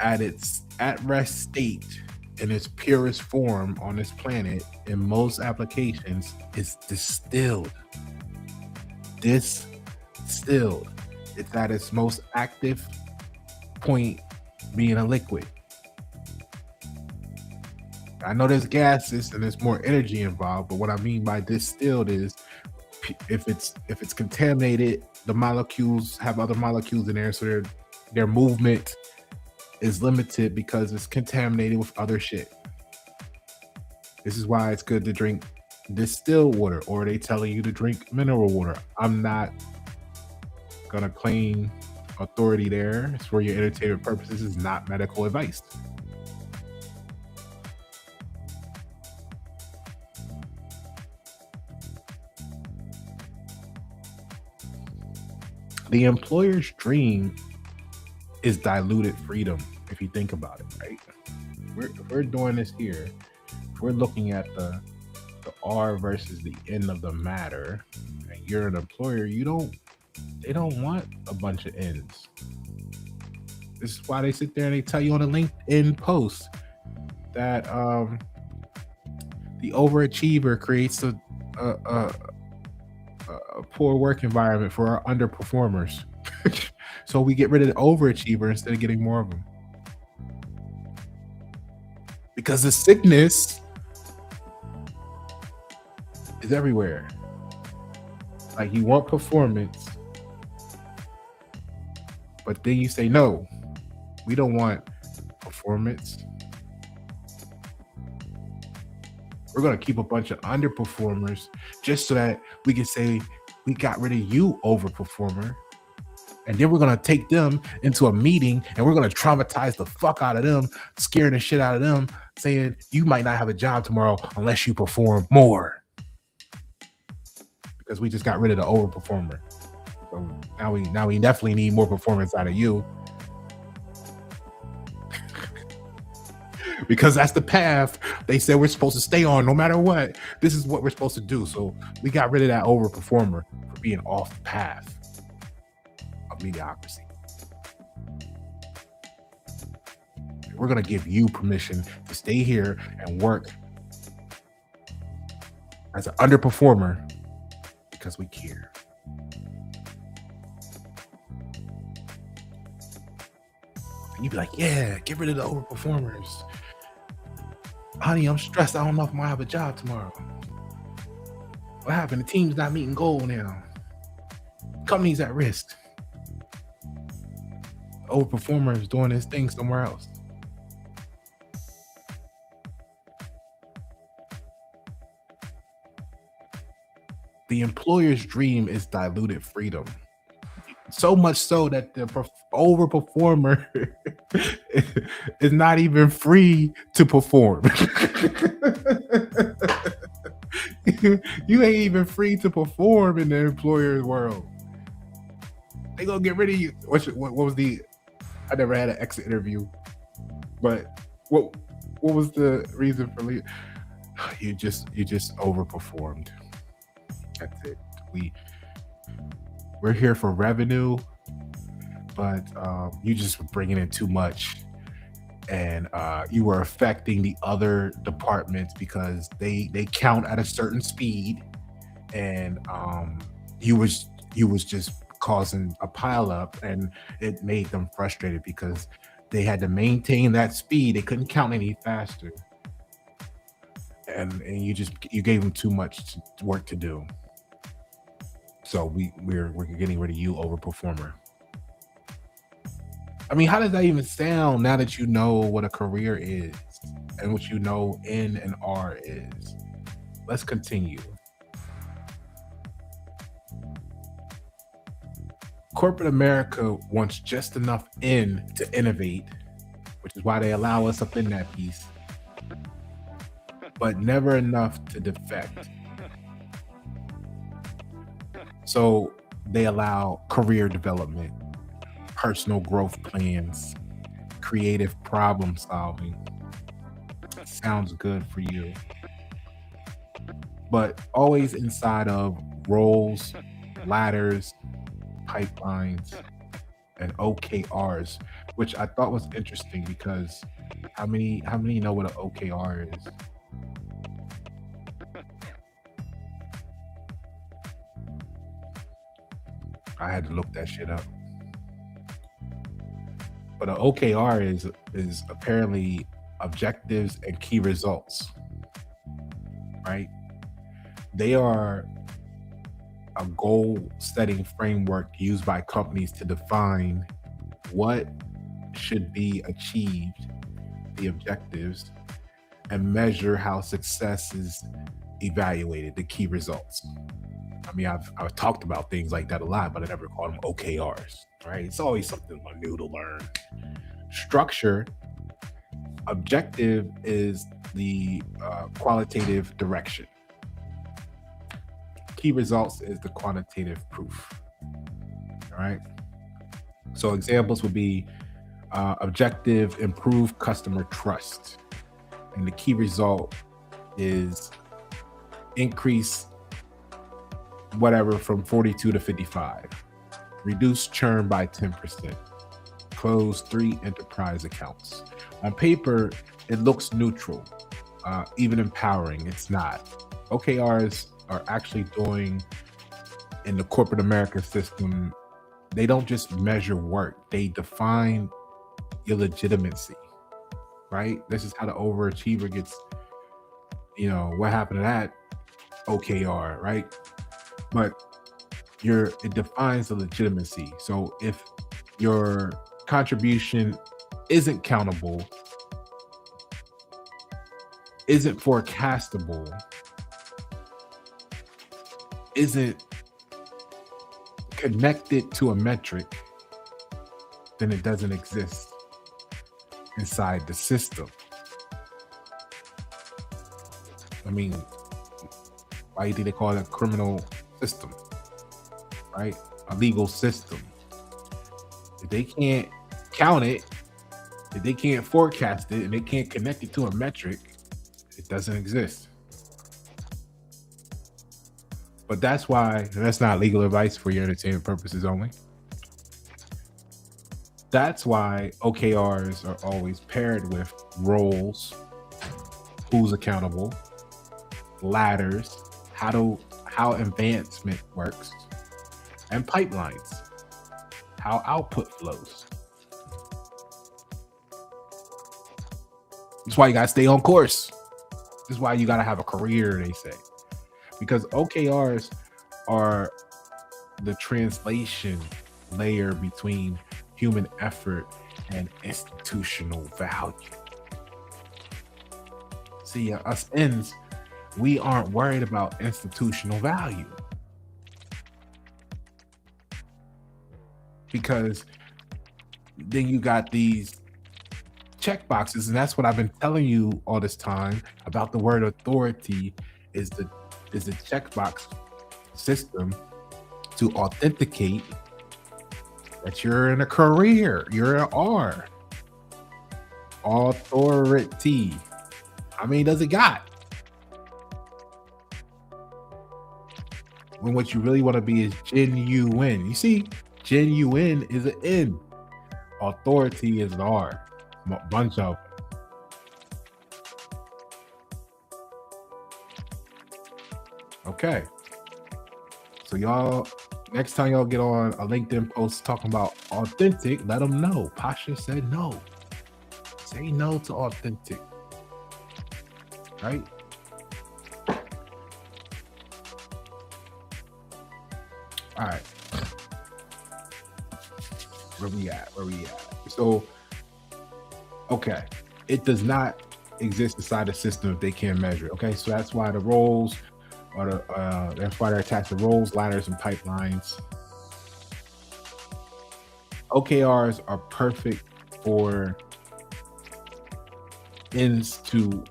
at its at-rest state, in its purest form on this planet, in most applications, is distilled. Distilled. It's at its most active point, being a liquid. I know there's gases and there's more energy involved, but what I mean by distilled is if it's contaminated, the molecules have other molecules in there, so their movement is limited because it's contaminated with other shit. This is why it's good to drink distilled water, or they telling you to drink mineral water. I'm not gonna claim authority there. It's for your entertainment purposes. It's not medical advice. The employer's dream is diluted freedom, if you think about it, right? We're doing this here. If we're looking at the R versus the N of the matter, and you're an employer, they don't want a bunch of N's. This is why they sit there and they tell you on a LinkedIn post that the overachiever creates a poor work environment for our underperformers. So we get rid of the overachiever instead of getting more of them. Because the sickness is everywhere. Like, you want performance, but then you say, no, we don't want performance. We're going to keep a bunch of underperformers just so that we can say we got rid of you, overperformer. And then we're going to take them into a meeting and we're going to traumatize the fuck out of them, scaring the shit out of them, saying you might not have a job tomorrow unless you perform more. Because we just got rid of the overperformer. So now we definitely need more performance out of you. Because that's the path they said we're supposed to stay on no matter what. This is what we're supposed to do. So we got rid of that overperformer for being off the path of mediocrity. We're going to give you permission to stay here and work as an underperformer because we care. And you'd be like, yeah, get rid of the overperformers. Honey, I'm stressed. I don't know if I'm going to have a job tomorrow. What happened? The team's not meeting goal now. Company's at risk. The overperformer is doing his thing somewhere else. The employer's dream is diluted freedom. So much so that the overperformer is not even free to perform. You ain't even free to perform in the employer's world. They gonna get rid of you. What was the? I never had an exit interview, but what was the reason for leaving? You just overperformed. That's it. We're here for revenue, but you just bringing in too much. and you were affecting the other departments because they count at a certain speed, and you was just causing a pile up, and it made them frustrated because they had to maintain that speed. They couldn't count any faster, and you gave them too much work to do. So we're getting rid of you, overperformer. I mean, how does that even sound now that you know what a career is and what you know N and R is? Let's continue. Corporate America wants just enough in to innovate, which is why they allow us up in that piece, but never enough to defect. So they allow career development, personal growth plans, creative problem solving. Sounds good for you. But always inside of roles, ladders, pipelines, and OKRs, which I thought was interesting because how many know what an OKR is? I had to look that shit up. But an OKR is apparently objectives and key results, right? They are a goal setting framework used by companies to define what should be achieved, the objectives, and measure how success is evaluated, the key results. I mean, I've talked about things like that a lot, but I never called them OKRs, right? It's always something new to learn. Structure, objective is the qualitative direction. Key results is the quantitative proof. All right. So examples would be objective, improve customer trust. And the key result is increase whatever from 42 to 55. Reduce churn by 10%. Close 3 enterprise accounts. On paper, it looks neutral, even empowering. It's not. OKRs are actually doing in the corporate America system, they don't just measure work, they define your legitimacy, right? This is how the overachiever gets, what happened to that OKR, right? But it defines the legitimacy. So if your contribution isn't countable, isn't forecastable, isn't connected to a metric, then it doesn't exist inside the system. I mean, why do you think they call it a criminal system, right? A legal system. If they can't count it, if they can't forecast it, and they can't connect it to a metric, it doesn't exist. But that's why, and that's not legal advice for your entertainment purposes only. That's why OKRs are always paired with roles, who's accountable, ladders, how advancement works, and pipelines, how output flows. That's why you gotta stay on course. This is why you gotta have a career, they say. Because OKRs are the translation layer between human effort and institutional value. See, us N's, we aren't worried about institutional value. Because then you got these check boxes, and that's what I've been telling you all this time about the word authority is the checkbox system to authenticate that you're in a career, you're an R. Authority. How many does it got? When what you really want to be is genuine. You see, genuine is an N. Authority is an R. Bunch of them. Okay. So y'all, next time y'all get on a LinkedIn post talking about authentic, let them know. Pasha said no. Say no to authentic. Right? All right. Where we at? So, okay. It does not exist inside the system if they can't measure it. Okay. So that's why the roles that's why they're attached to roles, ladders, and pipelines. OKRs are perfect for ends to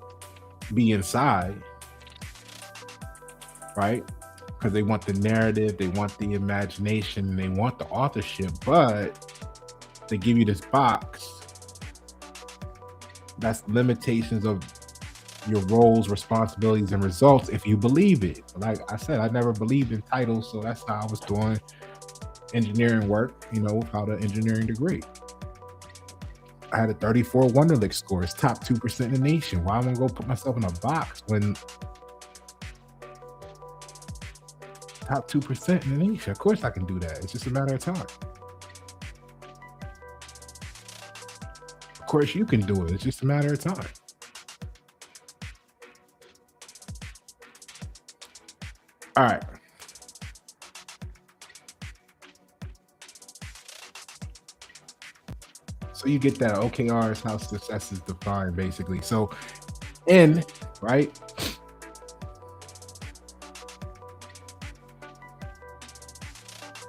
be inside, right? Because they want the narrative, they want the imagination, they want the authorship, but they give you this box that's limitations of your roles, responsibilities, and results if you believe it. Like I said, I never believed in titles, so that's how I was doing engineering work, without an engineering degree. I had a 34 Wonderlic score. It's top 2% in the nation. Why am I gonna go put myself in a box when top 2% in the nation? Of course I can do that. It's just a matter of time. Of course you can do it. It's just a matter of time. All right. So you get that OKR is how success is defined, basically. So N, right?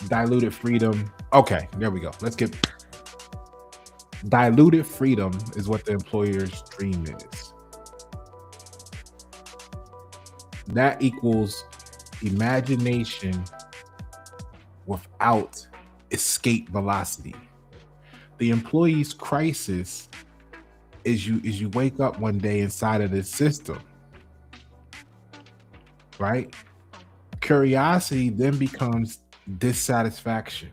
Diluted freedom. Okay, there we go. Let's get diluted freedom is what the employer's dream is. That equals imagination without escape velocity. The employee's crisis is you wake up one day inside of this system, right? Curiosity then becomes dissatisfaction.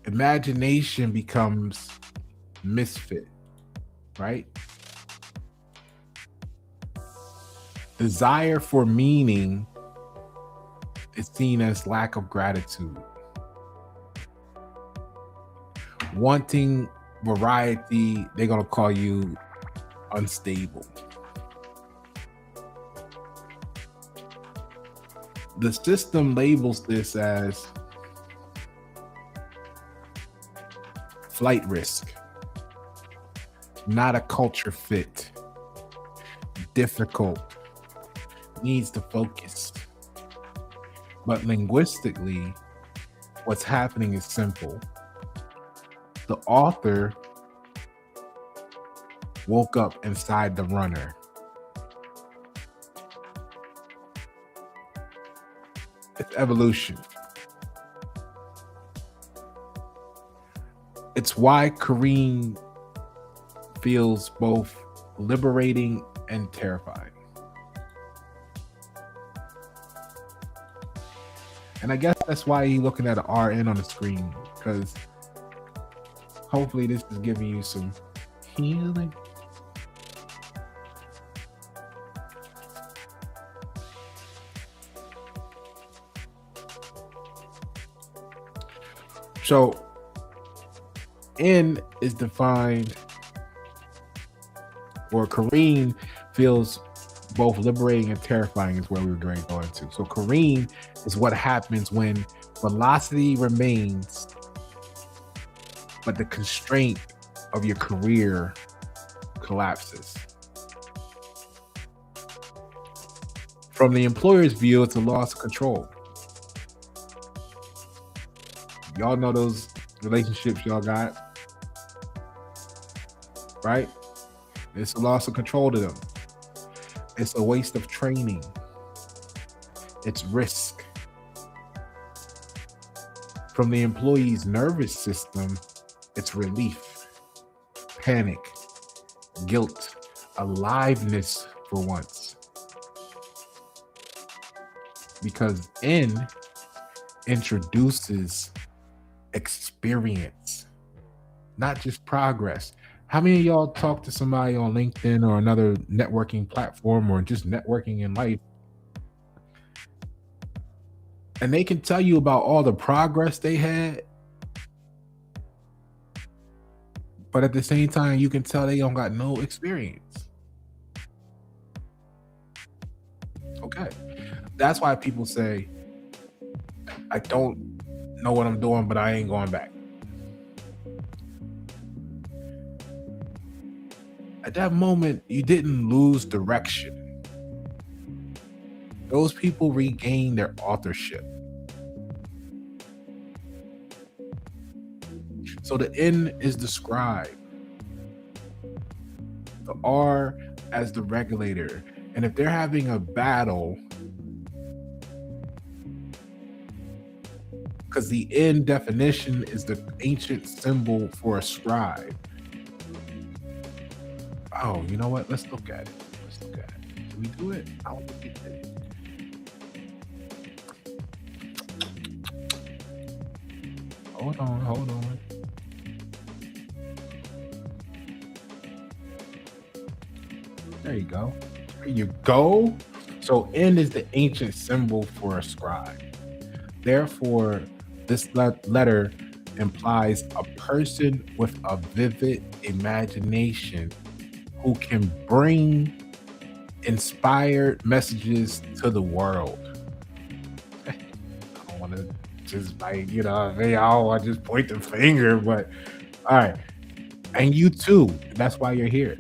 Imagination becomes misfit, right? Desire for meaning is seen as lack of gratitude. Wanting variety, they're going to call you unstable. The system labels this as flight risk, not a culture fit, difficult, needs to focus. But linguistically, what's happening is simple. The author woke up inside the runner. It's evolution. It's why Careen feels both liberating and terrifying. And I guess that's why you're looking at an RN on the screen, because hopefully this is giving you some healing. So N is defined, or Careen feels both liberating and terrifying is where we were going to go into. So Careen is what happens when velocity remains, but the constraint of your career collapses. From the employer's view, it's a loss of control. Y'all know those relationships y'all got, right? It's a loss of control to them. It's a waste of training. It's risk. From the employee's nervous system, it's relief, panic, guilt, aliveness for once. Because N introduces experience, not just progress. How many of y'all talk to somebody on LinkedIn or another networking platform or just networking in life, and they can tell you about all the progress they had, but at the same time, you can tell they don't got no experience. Okay. That's why people say, I don't know what I'm doing, but I ain't going back. At that moment, you didn't lose direction. Those people regain their authorship. So the N is the scribe, the R as the regulator. And if they're having a battle, because the N definition is the ancient symbol for a scribe. Oh, you know what? Let's look at it. Can we do it? I don't think we did. Hold on. There you go. So N is the ancient symbol for a scribe. Therefore, this letter implies a person with a vivid imagination who can bring inspired messages to the world. I don't want to just I don't want to just point the finger, but all right. And you too. That's why you're here.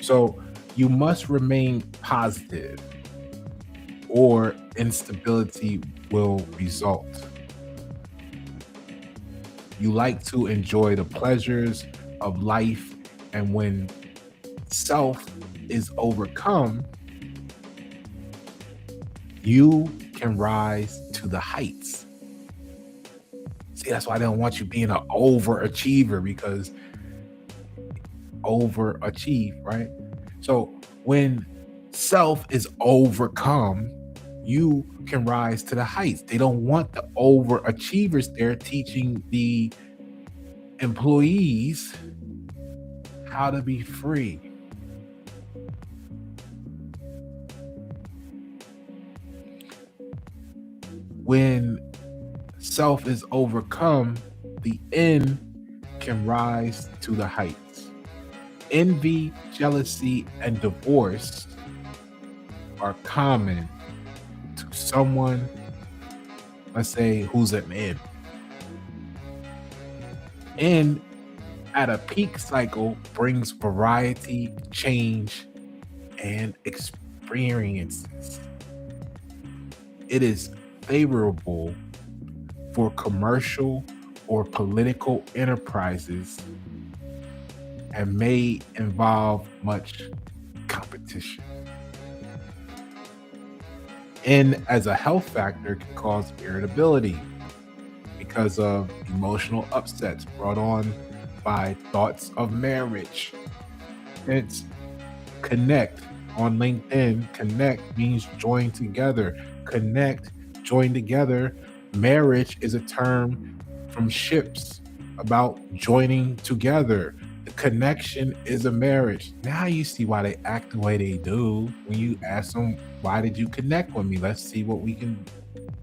So you must remain positive or instability will result. You like to enjoy the pleasures of life, and when self is overcome, you can rise to the heights. See, that's why they don't want you being an overachiever, because overachieve, right? So when self is overcome, you can rise to the heights. They don't want the overachievers there teaching the employees how to be free. When self is overcome, the N can rise to the heights. Envy, jealousy, and divorce are common to someone, let's say, who's an N. N at a peak cycle brings variety, change, and experiences. It is favorable for commercial or political enterprises and may involve much competition. N as a health factor can cause irritability because of emotional upsets brought on by thoughts of marriage. Hence, connect on LinkedIn. Connect means join together. Connect, join together. Marriage is a term from ships about joining together. The connection is a marriage. Now you see why they act the way they do. When you ask them, why did you connect with me? Let's see what we can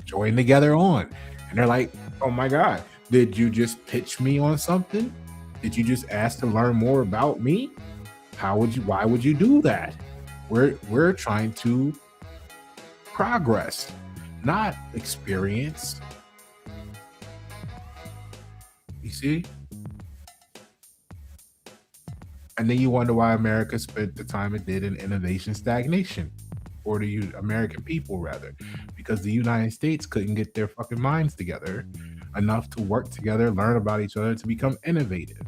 join together on. And they're like, oh my God, did you just pitch me on something? Did you just ask to learn more about me? Why would you do that? We're trying to progress, not experience. You see? And then you wonder why America spent the time it did in innovation stagnation, or the American people rather, because the United States couldn't get their fucking minds together enough to work together, learn about each other, to become innovative.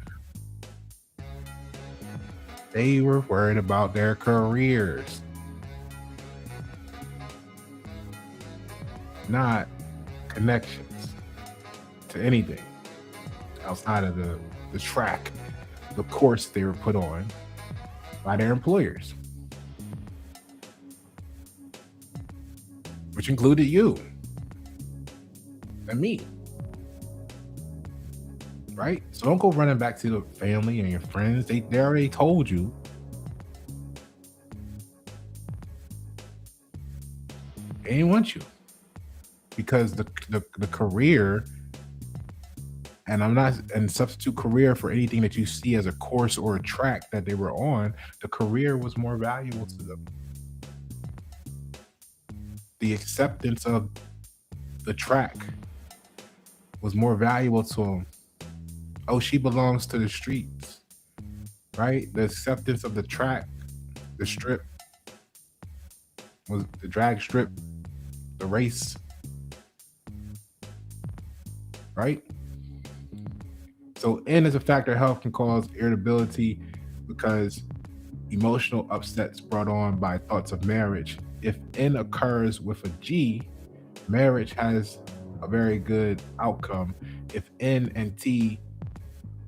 They were worried about their careers, not connections to anything outside of the track, the course they were put on by their employers, which included you and me, right? So don't go running back to the family and your friends. They already told you they didn't want you because the career, and I'm not and substitute career for anything that you see as a course or a track that they were on. The career was more valuable to them. The acceptance of the track was more valuable to them. Oh, she belongs to the streets, right? The acceptance of the track, the strip, was the drag strip, the race, right? So N is a factor health can cause irritability because emotional upsets brought on by thoughts of marriage. If N occurs with a G, marriage has a very good outcome. If N and T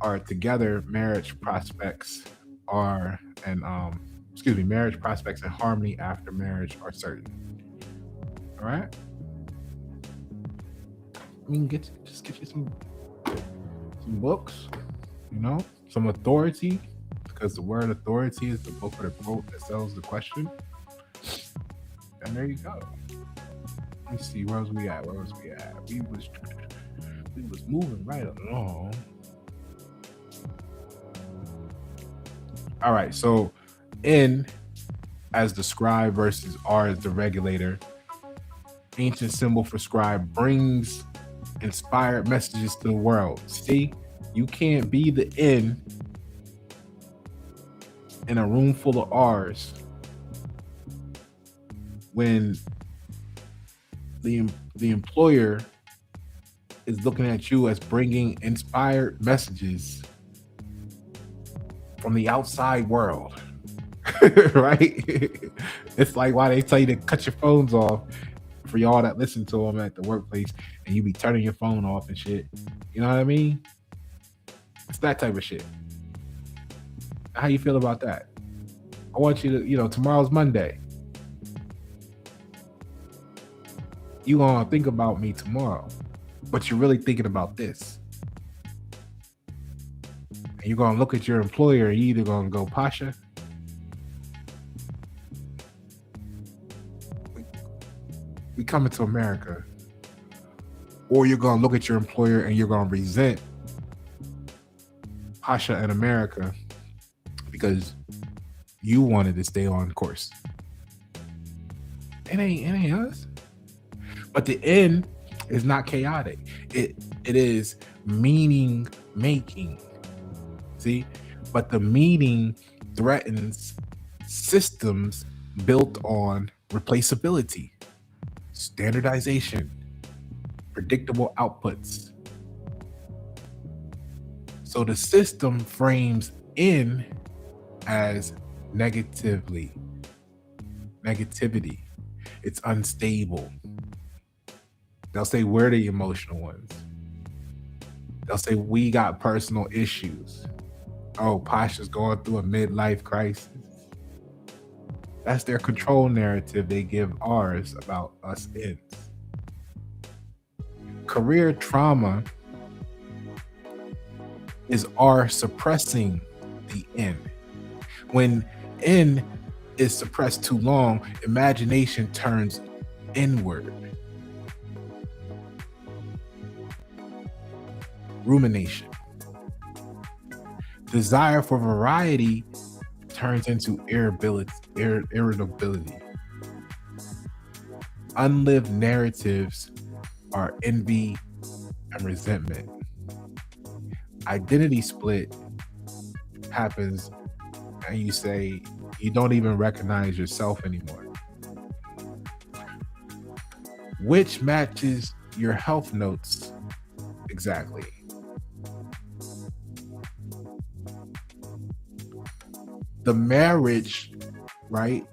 are together, marriage prospects are marriage prospects and harmony after marriage are certain. All right. I mean, get you some books, some authority, because the word authority is the book or the quote that sells the question. And there you go. Let me see, where was we at? We was moving right along. All right, so N as the scribe versus R as the regulator. Ancient symbol for scribe brings inspired messages to the world. See, you can't be the N in a room full of R's when the employer is looking at you as bringing inspired messages from the outside world. Right? It's like why they tell you to cut your phones off for y'all that listen to them at the workplace, and you be turning your phone off and shit. You know what I mean? It's that type of shit. How you feel about that? I want you to, tomorrow's Monday. You gonna think about me tomorrow, but you're really thinking about this. And you're gonna look at your employer and you either gonna go, Pasha, we coming to America. Or you're gonna look at your employer and you're gonna resent Pasha and America because you wanted to stay on course. It ain't us. But the N is not chaotic. It is meaning making. See? But the meaning threatens systems built on replaceability, standardization, predictable outputs. So the system frames N as negativity. It's unstable. They'll say we're the emotional ones. They'll say we got personal issues. Oh, Pasha's going through a midlife crisis. That's their control narrative they give ours about us N's. Career trauma is R suppressing the N. When N is suppressed too long, imagination turns inward. Rumination. Desire for variety turns into irritability. Unlived narratives are envy and resentment. Identity split happens and you say you don't even recognize yourself anymore. Which matches your health notes exactly? The marriage, right?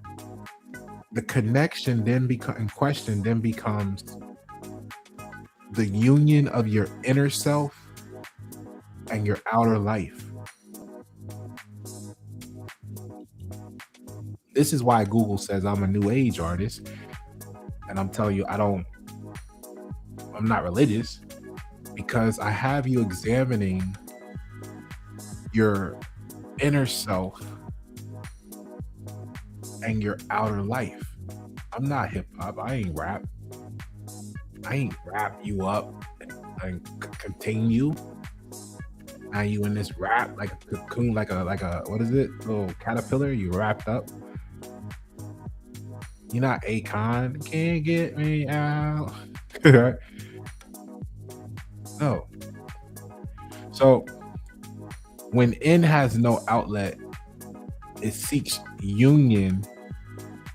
The connection then becomes the union of your inner self and your outer life. This is why Google says I'm a new age artist. And I'm telling you, I'm not religious, because I have you examining your inner self and your outer life. I'm not hip hop. I ain't rap. I ain't wrap you up and contain you. Now you in this wrap like a cocoon, like a what is it? Little caterpillar. You wrapped up. You're not Akon. Can't get me out. No. So when N has no outlet, it seeks union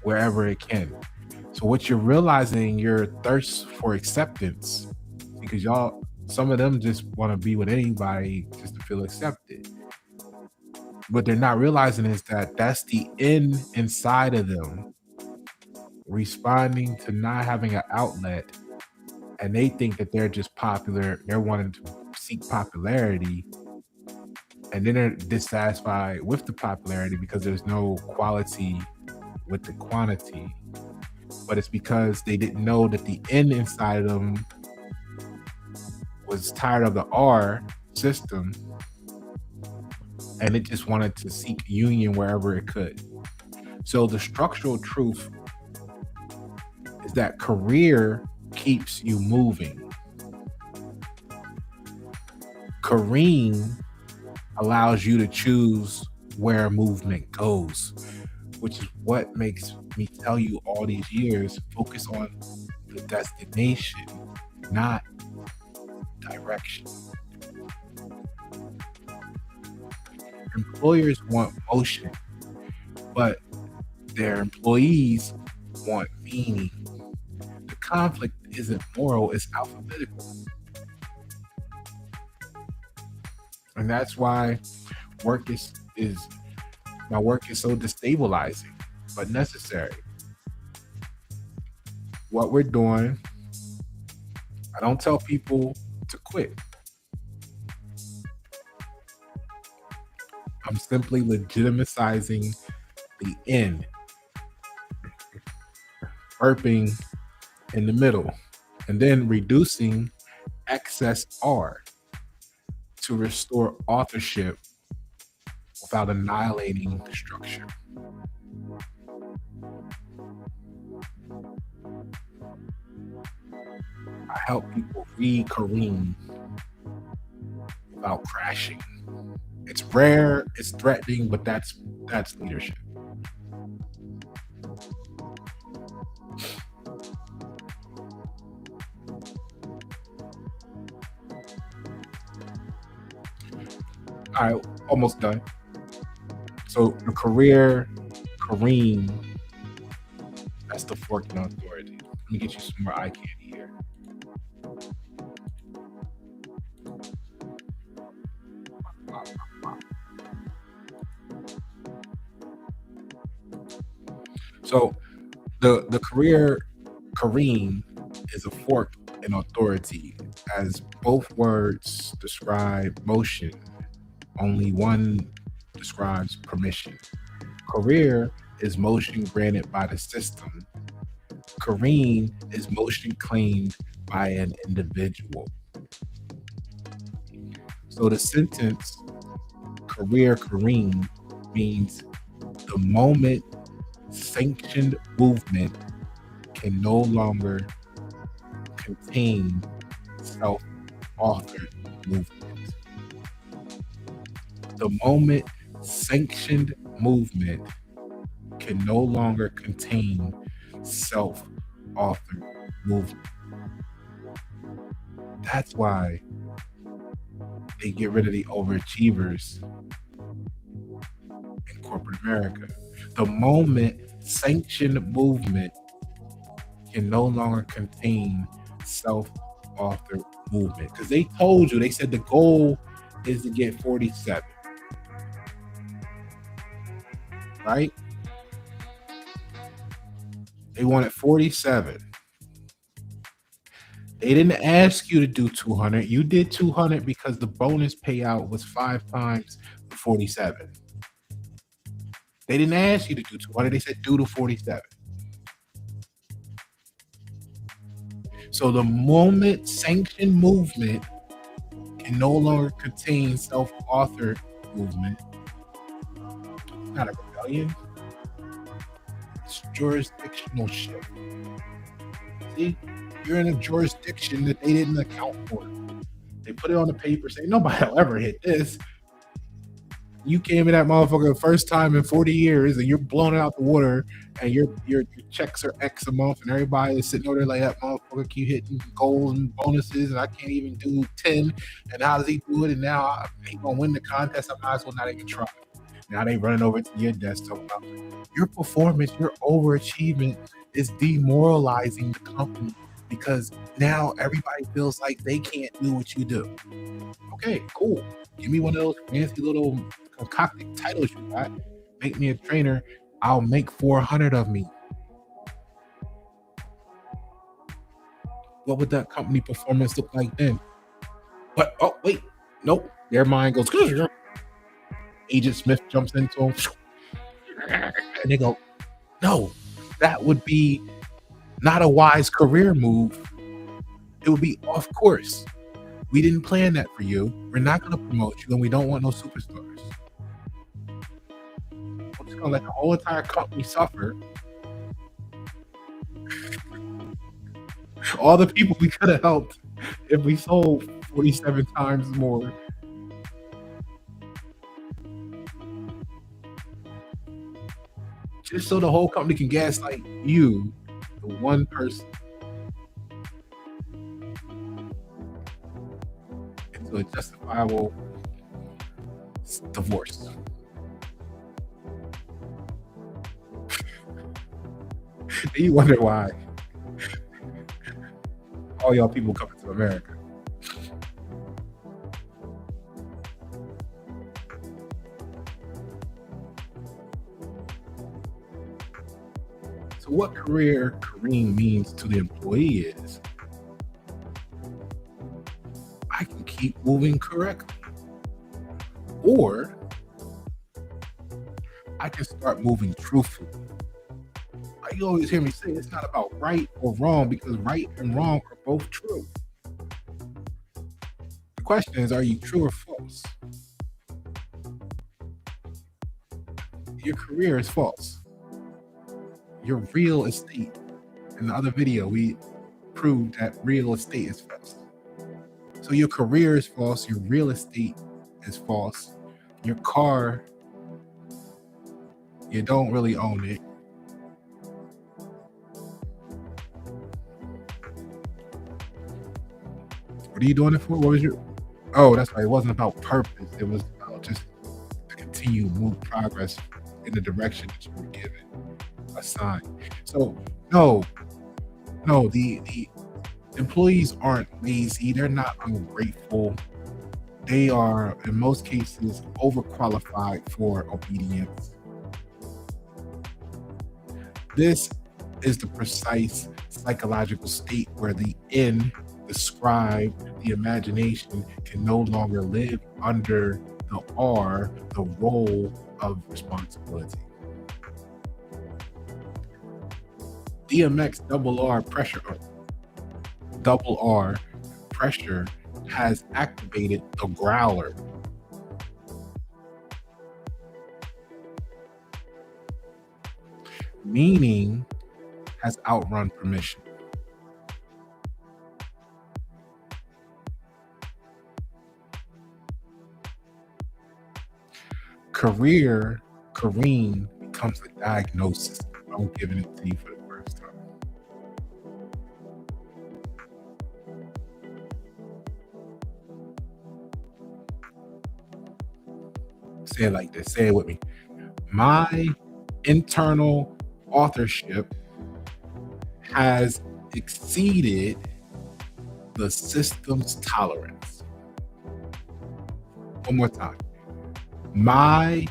wherever it can. So what you're realizing, your thirst for acceptance, because y'all, some of them just want to be with anybody just to feel accepted. What they're not realizing is that that's the N inside of them responding to not having an outlet, and they think that they're just popular. They're wanting to seek popularity, and then they're dissatisfied with the popularity because there's no quality with the quantity. But it's because they didn't know that the N inside of them was tired of the R system, and it just wanted to seek union wherever it could. So the structural truth is that career keeps you moving. Careen allows you to choose where movement goes, which is what makes me tell you all these years, focus on the destination, not direction. Employers want motion, but their employees want meaning. The conflict isn't moral, it's alphabetical. And that's why work is my work is so destabilizing, but necessary. What we're doing, I don't tell people to quit. I'm simply legitimizing the N, burping in the middle, and then reducing excess R to restore authorship without annihilating structure. I help people read Careen without crashing. It's rare, it's threatening, but that's leadership. All right, almost done. So the career, Careen, that's the fork in authority. Let me get you some more eye candy here. So the career, Careen, is a fork in authority, as both words describe motion. Only one describes permission. Career is motion granted by the system. Careen is motion claimed by an individual. So the sentence career Careen means the moment sanctioned movement can no longer contain self-authored movement. The moment sanctioned movement can no longer contain self-authored movement. That's why they get rid of the overachievers in corporate America. The moment sanctioned movement can no longer contain self-authored movement. Because they told you, they said the goal is to get 47. Right? They wanted 47. They didn't ask you to do 200. You did 200 because the bonus payout was 5 times the 47. They didn't ask you to do 200. They said do the 47. So the moment sanctioned movement can no longer contain self-authored movement, it's not a rebellion, it's jurisdictional shift. See, you're in a jurisdiction that they didn't account for. They put it on the paper saying nobody will ever hit this. You came in that motherfucker the first time in 40 years and you're blowing it out the water and your checks are X a month and everybody is sitting over there like that motherfucker keep hitting goals and bonuses and I can't even do 10 and how does he do it and now he gonna win the contest, I might as well not even try. Now they running over to your desk talking about your performance, your overachievement is demoralizing the company because now everybody feels like they can't do what you do. Okay, cool. Give me one of those fancy little concocted titles you got. Make me a trainer. I'll make 400 of me. What would that company performance look like then? But oh wait, nope. Their mind goes. Agent Smith jumps into them, and they go, "No, that would be not a wise career move. It would be off course. We didn't plan that for you. We're not going to promote you, and we don't want no superstars. We're just going to let the whole entire company suffer. All the people we could have helped if we sold 47 times more." Just so the whole company can gaslight you, the one person, into a justifiable divorce. And you wonder why all y'all people coming to America. So what career Careen means to the employee is I can keep moving correctly, or I can start moving truthfully. You always hear me say it's not about right or wrong because right and wrong are both true. The question is, are you true or false? Your career is false. Your real estate. In the other video, we proved that real estate is false. So your career is false. Your real estate is false. Your car, you don't really own it. What are you doing it for? What was your... Oh, that's right. It wasn't about purpose. It was about just to continue to move progress in the direction that you were given, assigned. So no, the employees aren't lazy. They're not ungrateful. They are, in most cases, overqualified for obedience. This is the precise psychological state where the N, the scribe, the imagination can no longer live under the R, the role of responsibility. DMX double R pressure has activated the growler. Meaning has outrun permission. Careen becomes a diagnosis. I'm giving it to you for the first time. Say it like this. Say it with me. My internal authorship has exceeded the system's tolerance. One more time. My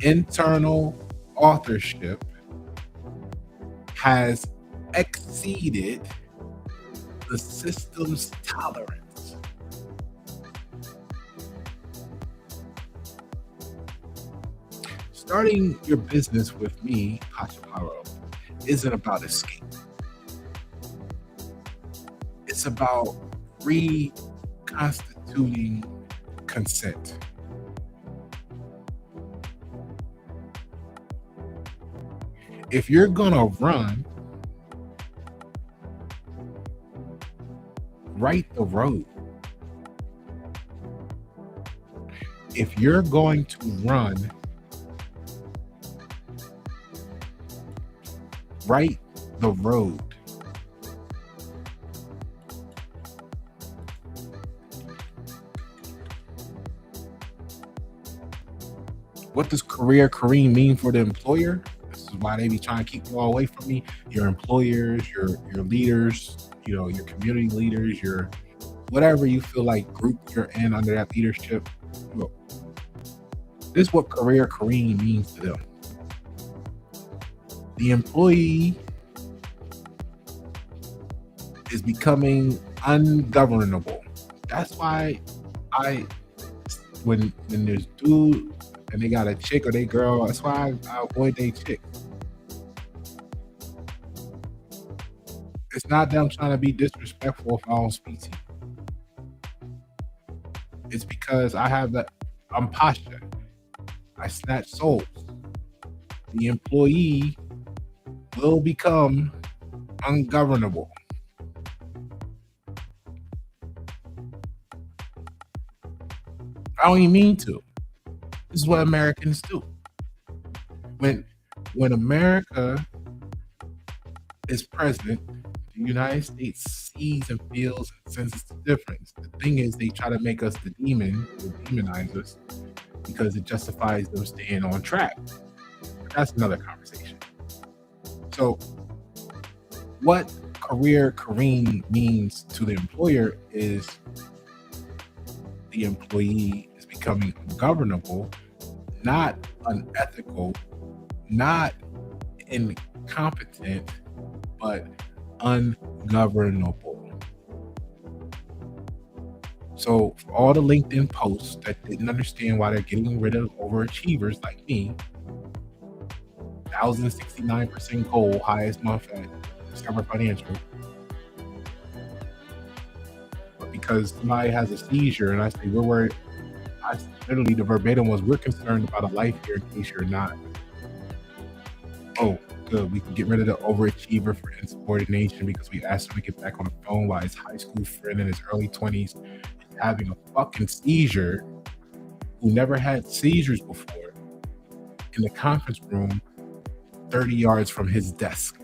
internal authorship has exceeded the system's tolerance. Starting your business with me, Pasha Paroh, isn't about escape. It's about reconstituting consent. If you're gonna run, right the road. If you're going to run, right the road. What does career Careen mean for the employer? This is why they be trying to keep you all away from me. Your employers, your leaders, your community leaders, your whatever you feel like group you're in under that leadership. Look, this is what career Careen means to them. The employee is becoming ungovernable. That's why when there's dude and they got a chick or they girl, that's why I avoid they chick. It's not them trying to be disrespectful if I don't speak to you. It's because I'm Pasha. I snatch souls. The employee will become ungovernable. I don't even mean to. This is what Americans do. When America is president, the United States sees and feels and senses the difference. The thing is, they try to make us the demon, or demonize us, because it justifies them staying on track. But that's another conversation. So, what career Careen means to the employer is the employee is becoming ungovernable, not unethical, not incompetent, but ungovernable. So for all the LinkedIn posts that didn't understand why they're getting rid of overachievers like me, 1,069% goal, highest month at Discover Financial, but because somebody has a seizure and I say, we're worried, I literally, the verbatim was, we're concerned about a life here in case you're not. Oh, good. We can get rid of the overachiever for insubordination because we asked him to get back on the phone while his high school friend in his early 20s is having a fucking seizure, who never had seizures before, in the conference room 30 yards from his desk.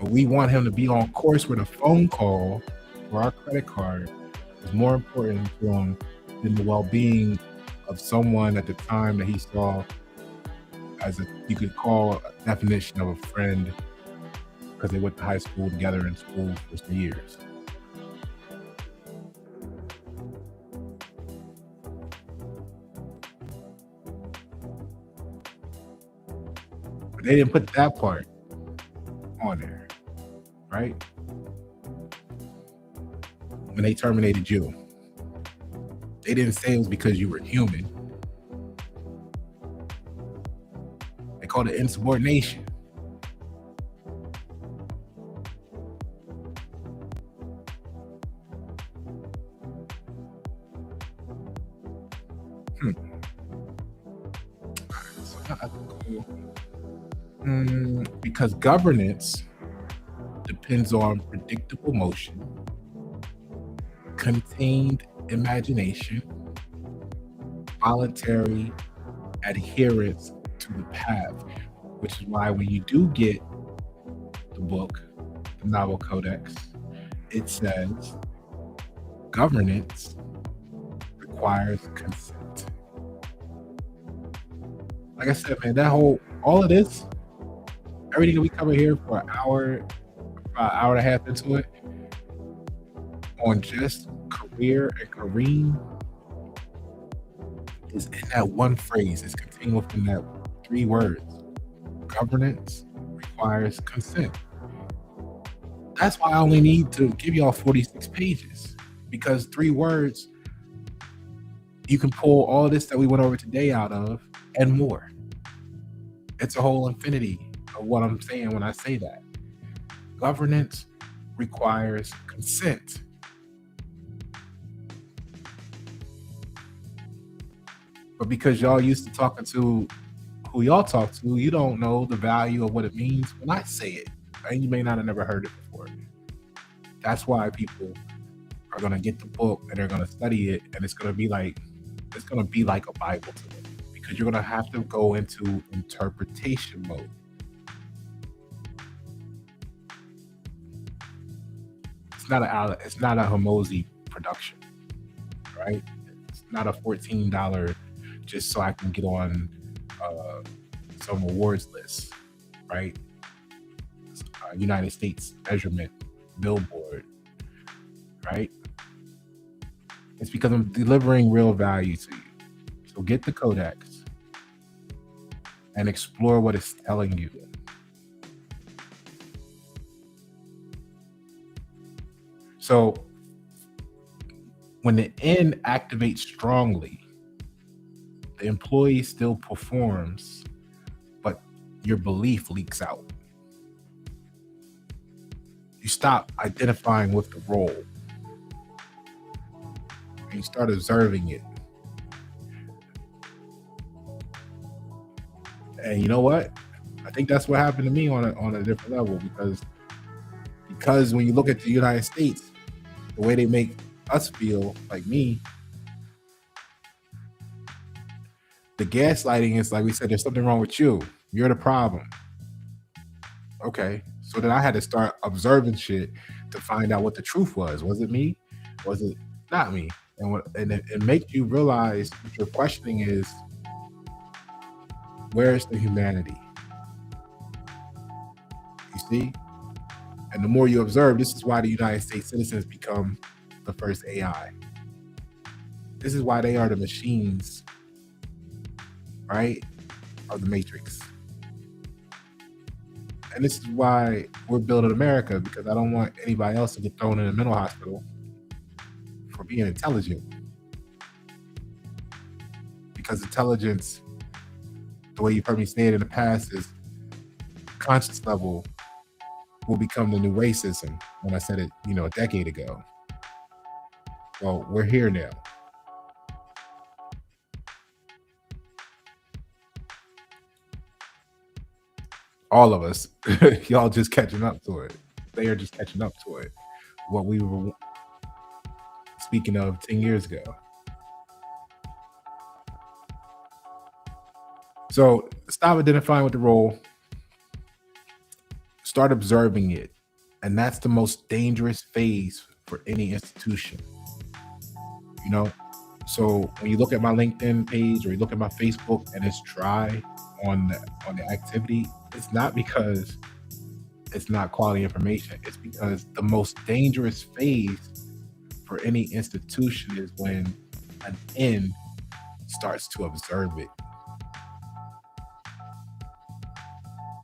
But we want him to be on course with a phone call or our credit card is more important to him than the well-being of someone at the time that he saw as you could call a definition of a friend, because they went to high school together in school for some years. But they didn't put that part on there, right? When they terminated you, they didn't say it was because you were human. They called it insubordination. Because governance depends on predictable motion, contained imagination, voluntary adherence to the path, which is why when you do get the book, the Novel Codex, it says governance requires consent. Like I said, man, all of this, everything that we cover here for an hour and a half into it, on just career and Careen, is in that one phrase. It's contained within that 3 words. Governance requires consent. That's why I only need to give y'all 46 pages, because 3 words, you can pull all this that we went over today out of and more. It's a whole infinity of what I'm saying when I say that. Governance requires consent. But because y'all used to talking to who y'all talk to, you don't know the value of what it means when I say it. And you may not have never heard it before. That's why people are gonna get the book and they're gonna study it, and it's gonna be like a Bible to them, because you're gonna have to go into interpretation mode. It's not a Hormozy production, right? It's not a $14 just so I can get on some awards list, right? United States measurement, Billboard, right? It's because I'm delivering real value to you. So get the codex and explore what it's telling you. So when the N activates strongly, the employee still performs, but your belief leaks out. You stop identifying with the role and you start observing it. And you know what? I think that's what happened to me on a different level, because when you look at the United States, the way they make us feel, like me, the gaslighting is like we said, there's something wrong with you. You're the problem. Okay. So then I had to start observing shit to find out what the truth was. Was it me? Was it not me? And it makes you realize what you're questioning is, where's the humanity? You see? And the more you observe, this is why the United States citizens become the first AI. This is why they are the machines, right, of the Matrix. And this is why we're building America, because I don't want anybody else to get thrown in a mental hospital for being intelligent. Because intelligence, the way you've heard me say it in the past, is conscious level will become the new racism. When I said it, a decade ago. Well, we're here now. All of us, y'all just catching up to it. They are just catching up to it. What we were speaking of 10 years ago. So stop identifying with the role. Start observing it. And that's the most dangerous phase for any institution. So when you look at my LinkedIn page or you look at my Facebook and it's dry on the activity, it's not because it's not quality information. It's because the most dangerous phase for any institution is when an N starts to observe it.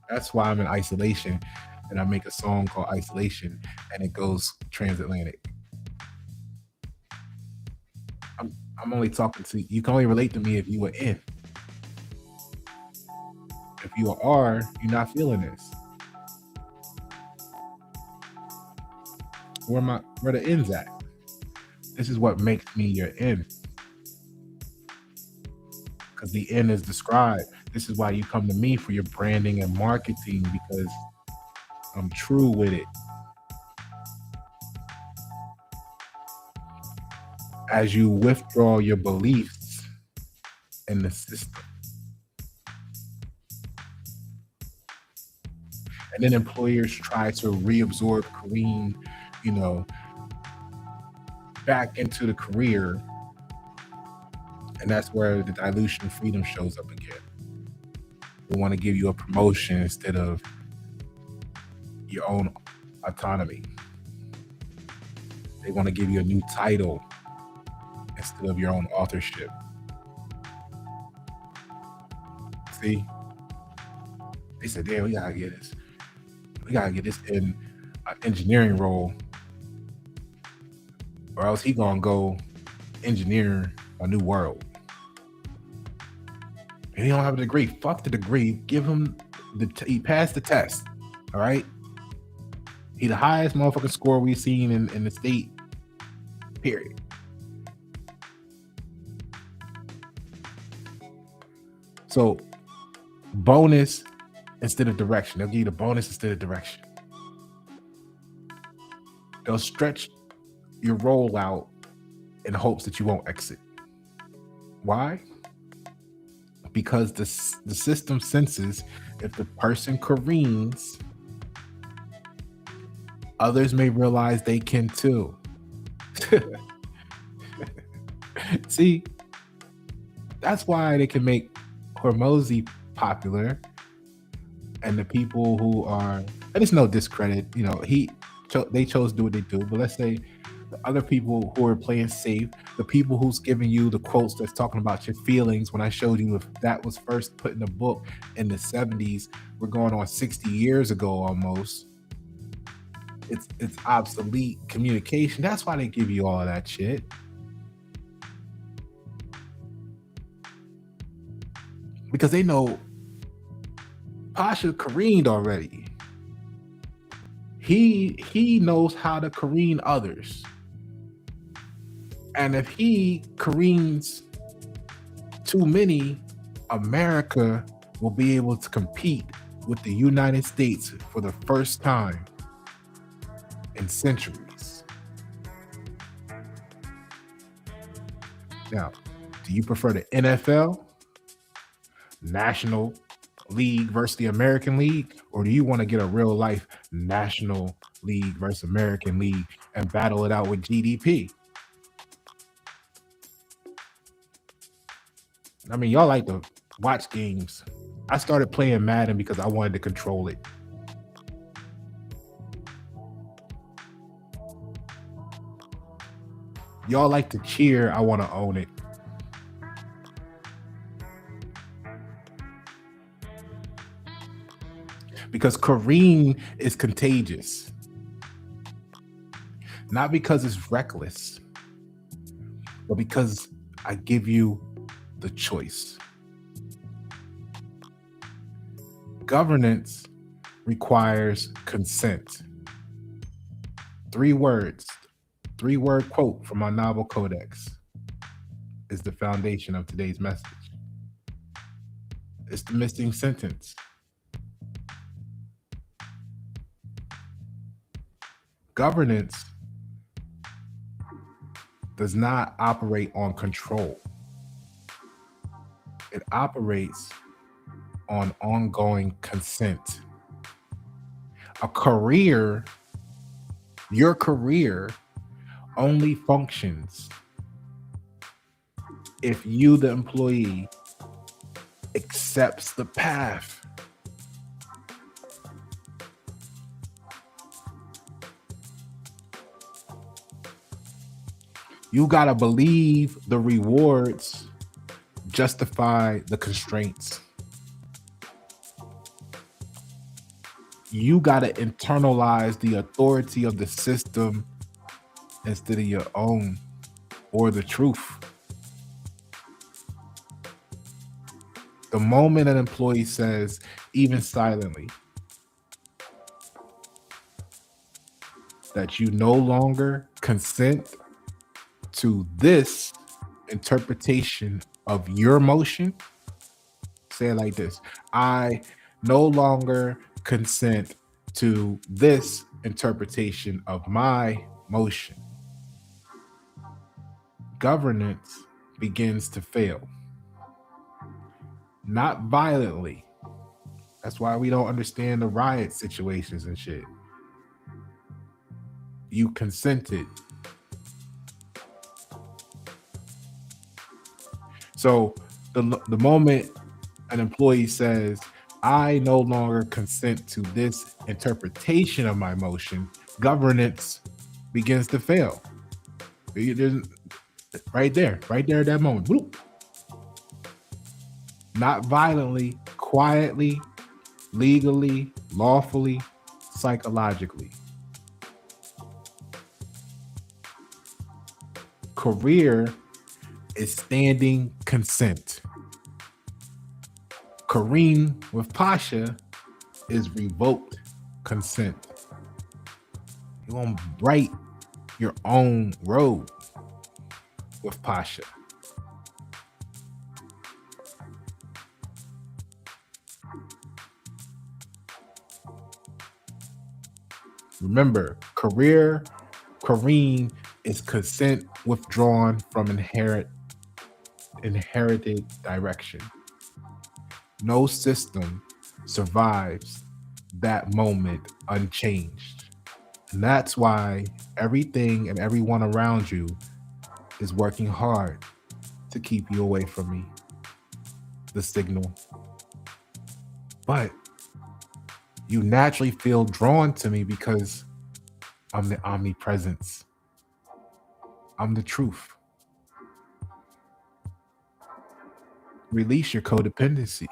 That's why I'm in isolation, and I make a song called Isolation, and it goes transatlantic. I'm only talking to you. Can only relate to me if you were in. If you are, you're not feeling this. Where the ends at? This is what makes me your end. Because the end is described. This is why you come to me for your branding and marketing, because I'm true with it. As you withdraw your beliefs in the system. And then employers try to reabsorb Careen, back into the career. And that's where the dilution of freedom shows up again. They want to give you a promotion instead of your own autonomy. They want to give you a new title instead of your own authorship. See? They said, damn, we gotta get this. We gotta get this in an engineering role, or else he gonna go engineer a new world. And he don't have a degree. Fuck the degree. Give him he passed the test. All right. He the highest motherfucking score we've seen in the state. Period. So bonus instead of direction. They'll give you the bonus instead of direction. They'll stretch your role out in hopes that you won't exit. Why? Because the system senses if the person careens, others may realize they can too. See, that's why they can make Hormozy popular, and the people who are, and it's no discredit, they chose to do what they do, but let's say the other people who are playing safe, the people who's giving you the quotes that's talking about your feelings, when I showed you if that was first put in a book in the 70s, we're going on 60 years ago almost. It's obsolete communication. That's why they give you all of that shit. Because they know Pasha careened already. He knows how to careen others. And if he careens too many, America will be able to compete with the United States for the first time in centuries. Now, do you prefer the NFL, National League versus the American League, or do you want to get a real life National League versus American League and battle it out with GDP? I mean, y'all like to watch games. I started playing Madden because I wanted to control it. Y'all like to cheer. I want to own it. Because Careen is contagious. Not because it's reckless, but because I give you the choice. Governance requires consent. 3 words, 3-word quote from my novel Codex is the foundation of today's message. It's the missing sentence. Governance does not operate on control. It operates on ongoing consent. Your career only functions if you, the employee, accepts the path. You gotta believe the rewards justify the constraints. You gotta internalize the authority of the system instead of your own or the truth. The moment an employee says, even silently, that you no longer consent to this interpretation of your motion, say it like this: I no longer consent to this interpretation of my motion. Governance begins to fail. Not violently. That's why we don't understand the riot situations and shit. You consented. So the moment an employee says, I no longer consent to this interpretation of my motion, governance begins to fail. Right there at that moment. Whoop. Not violently, quietly, legally, lawfully, psychologically. Career is standing consent. Careen with Pasha is revoked consent. You're gonna write your own road with Pasha. Remember, Careen is consent withdrawn from inherited direction. No system survives that moment unchanged. And that's why everything and everyone around you is working hard to keep you away from me, the signal. But you naturally feel drawn to me because I'm the omnipresence. I'm the truth. Release your codependency.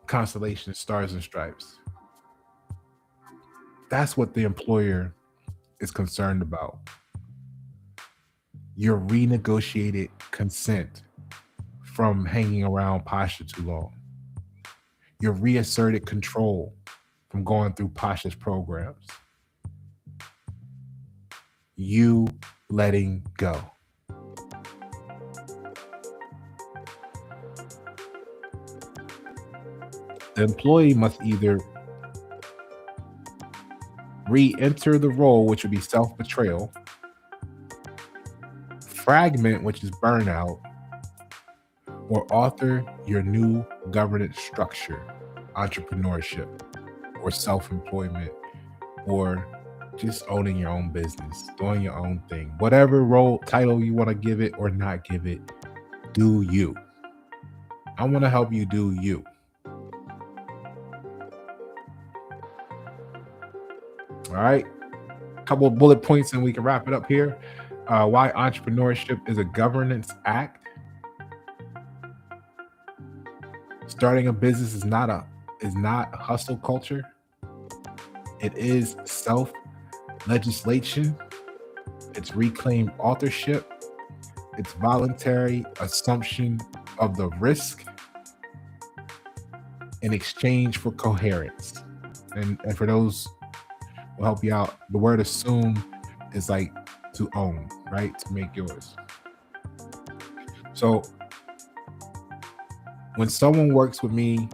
Constellation, stars and stripes. That's what the employer is concerned about. Your renegotiated consent from hanging around Pasha too long. Your reasserted control from going through Pasha's programs. You letting go. The employee must either re-enter the role, which would be self-betrayal, fragment, which is burnout, or author your new governance structure, entrepreneurship, or self-employment, or just owning your own business, doing your own thing. Whatever role, title you want to give it or not give it, do you. I want to help you do you. All right. A couple of bullet points and we can wrap it up here. Why entrepreneurship is a governance act. Starting a business is not hustle culture. It is self-legislation. It's reclaimed authorship. It's voluntary assumption of the risk in exchange for coherence. And for those who help you out, the word assume is like to own, right? To make yours. So when someone works with me,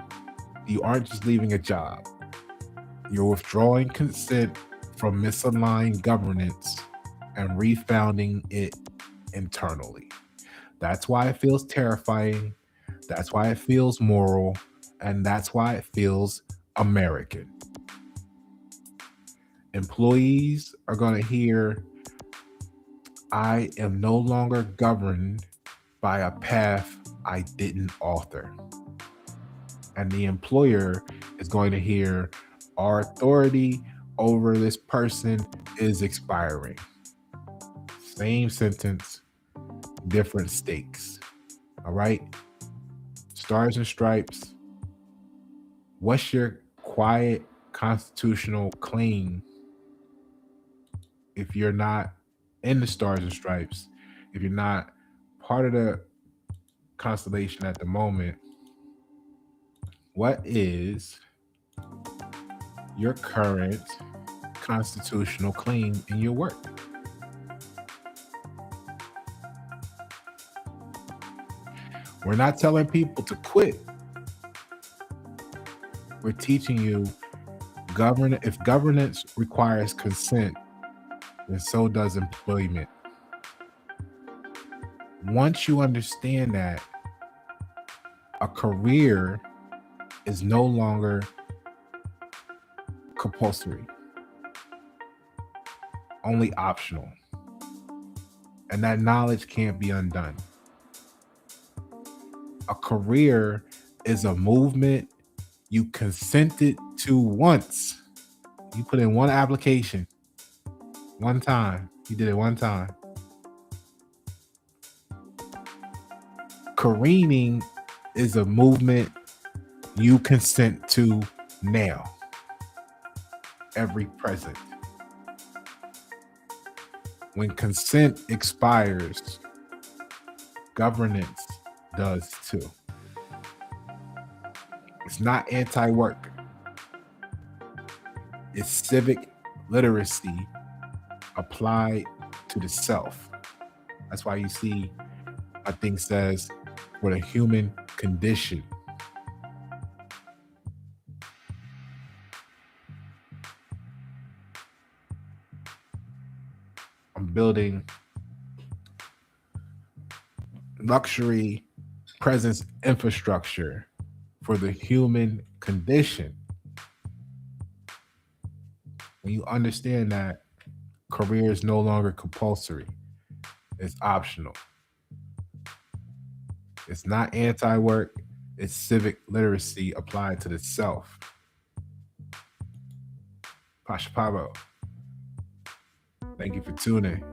you aren't just leaving a job. You're withdrawing consent from misaligned governance and refounding it internally. That's why it feels terrifying. That's why it feels moral. And that's why it feels American. Employees are going to hear, I am no longer governed by a path I didn't author. And the employer is going to hear, our authority over this person is expiring. Same sentence, different stakes. All right. Stars and stripes. What's your quiet constitutional claim if you're not in the stars and stripes, if you're not part of the constellation at the moment? What is your current constitutional claim in your work? We're not telling people to quit. We're teaching you if governance requires consent, then so does employment. Once you understand that, a career is no longer compulsory, only optional. And that knowledge can't be undone. A career is a movement you consented to once. You put in one application, one time. You did it one time. Careening is a movement you consent to now, every present. When consent expires, governance does too. It's not anti-work. It's civic literacy applied to the self. That's why you see a thing says for the human condition. I'm building luxury presence infrastructure for the human condition. When you understand that career is no longer compulsory, it's optional. It's not anti-work, it's civic literacy applied to the self. Pasha Paroh, thank you for tuning.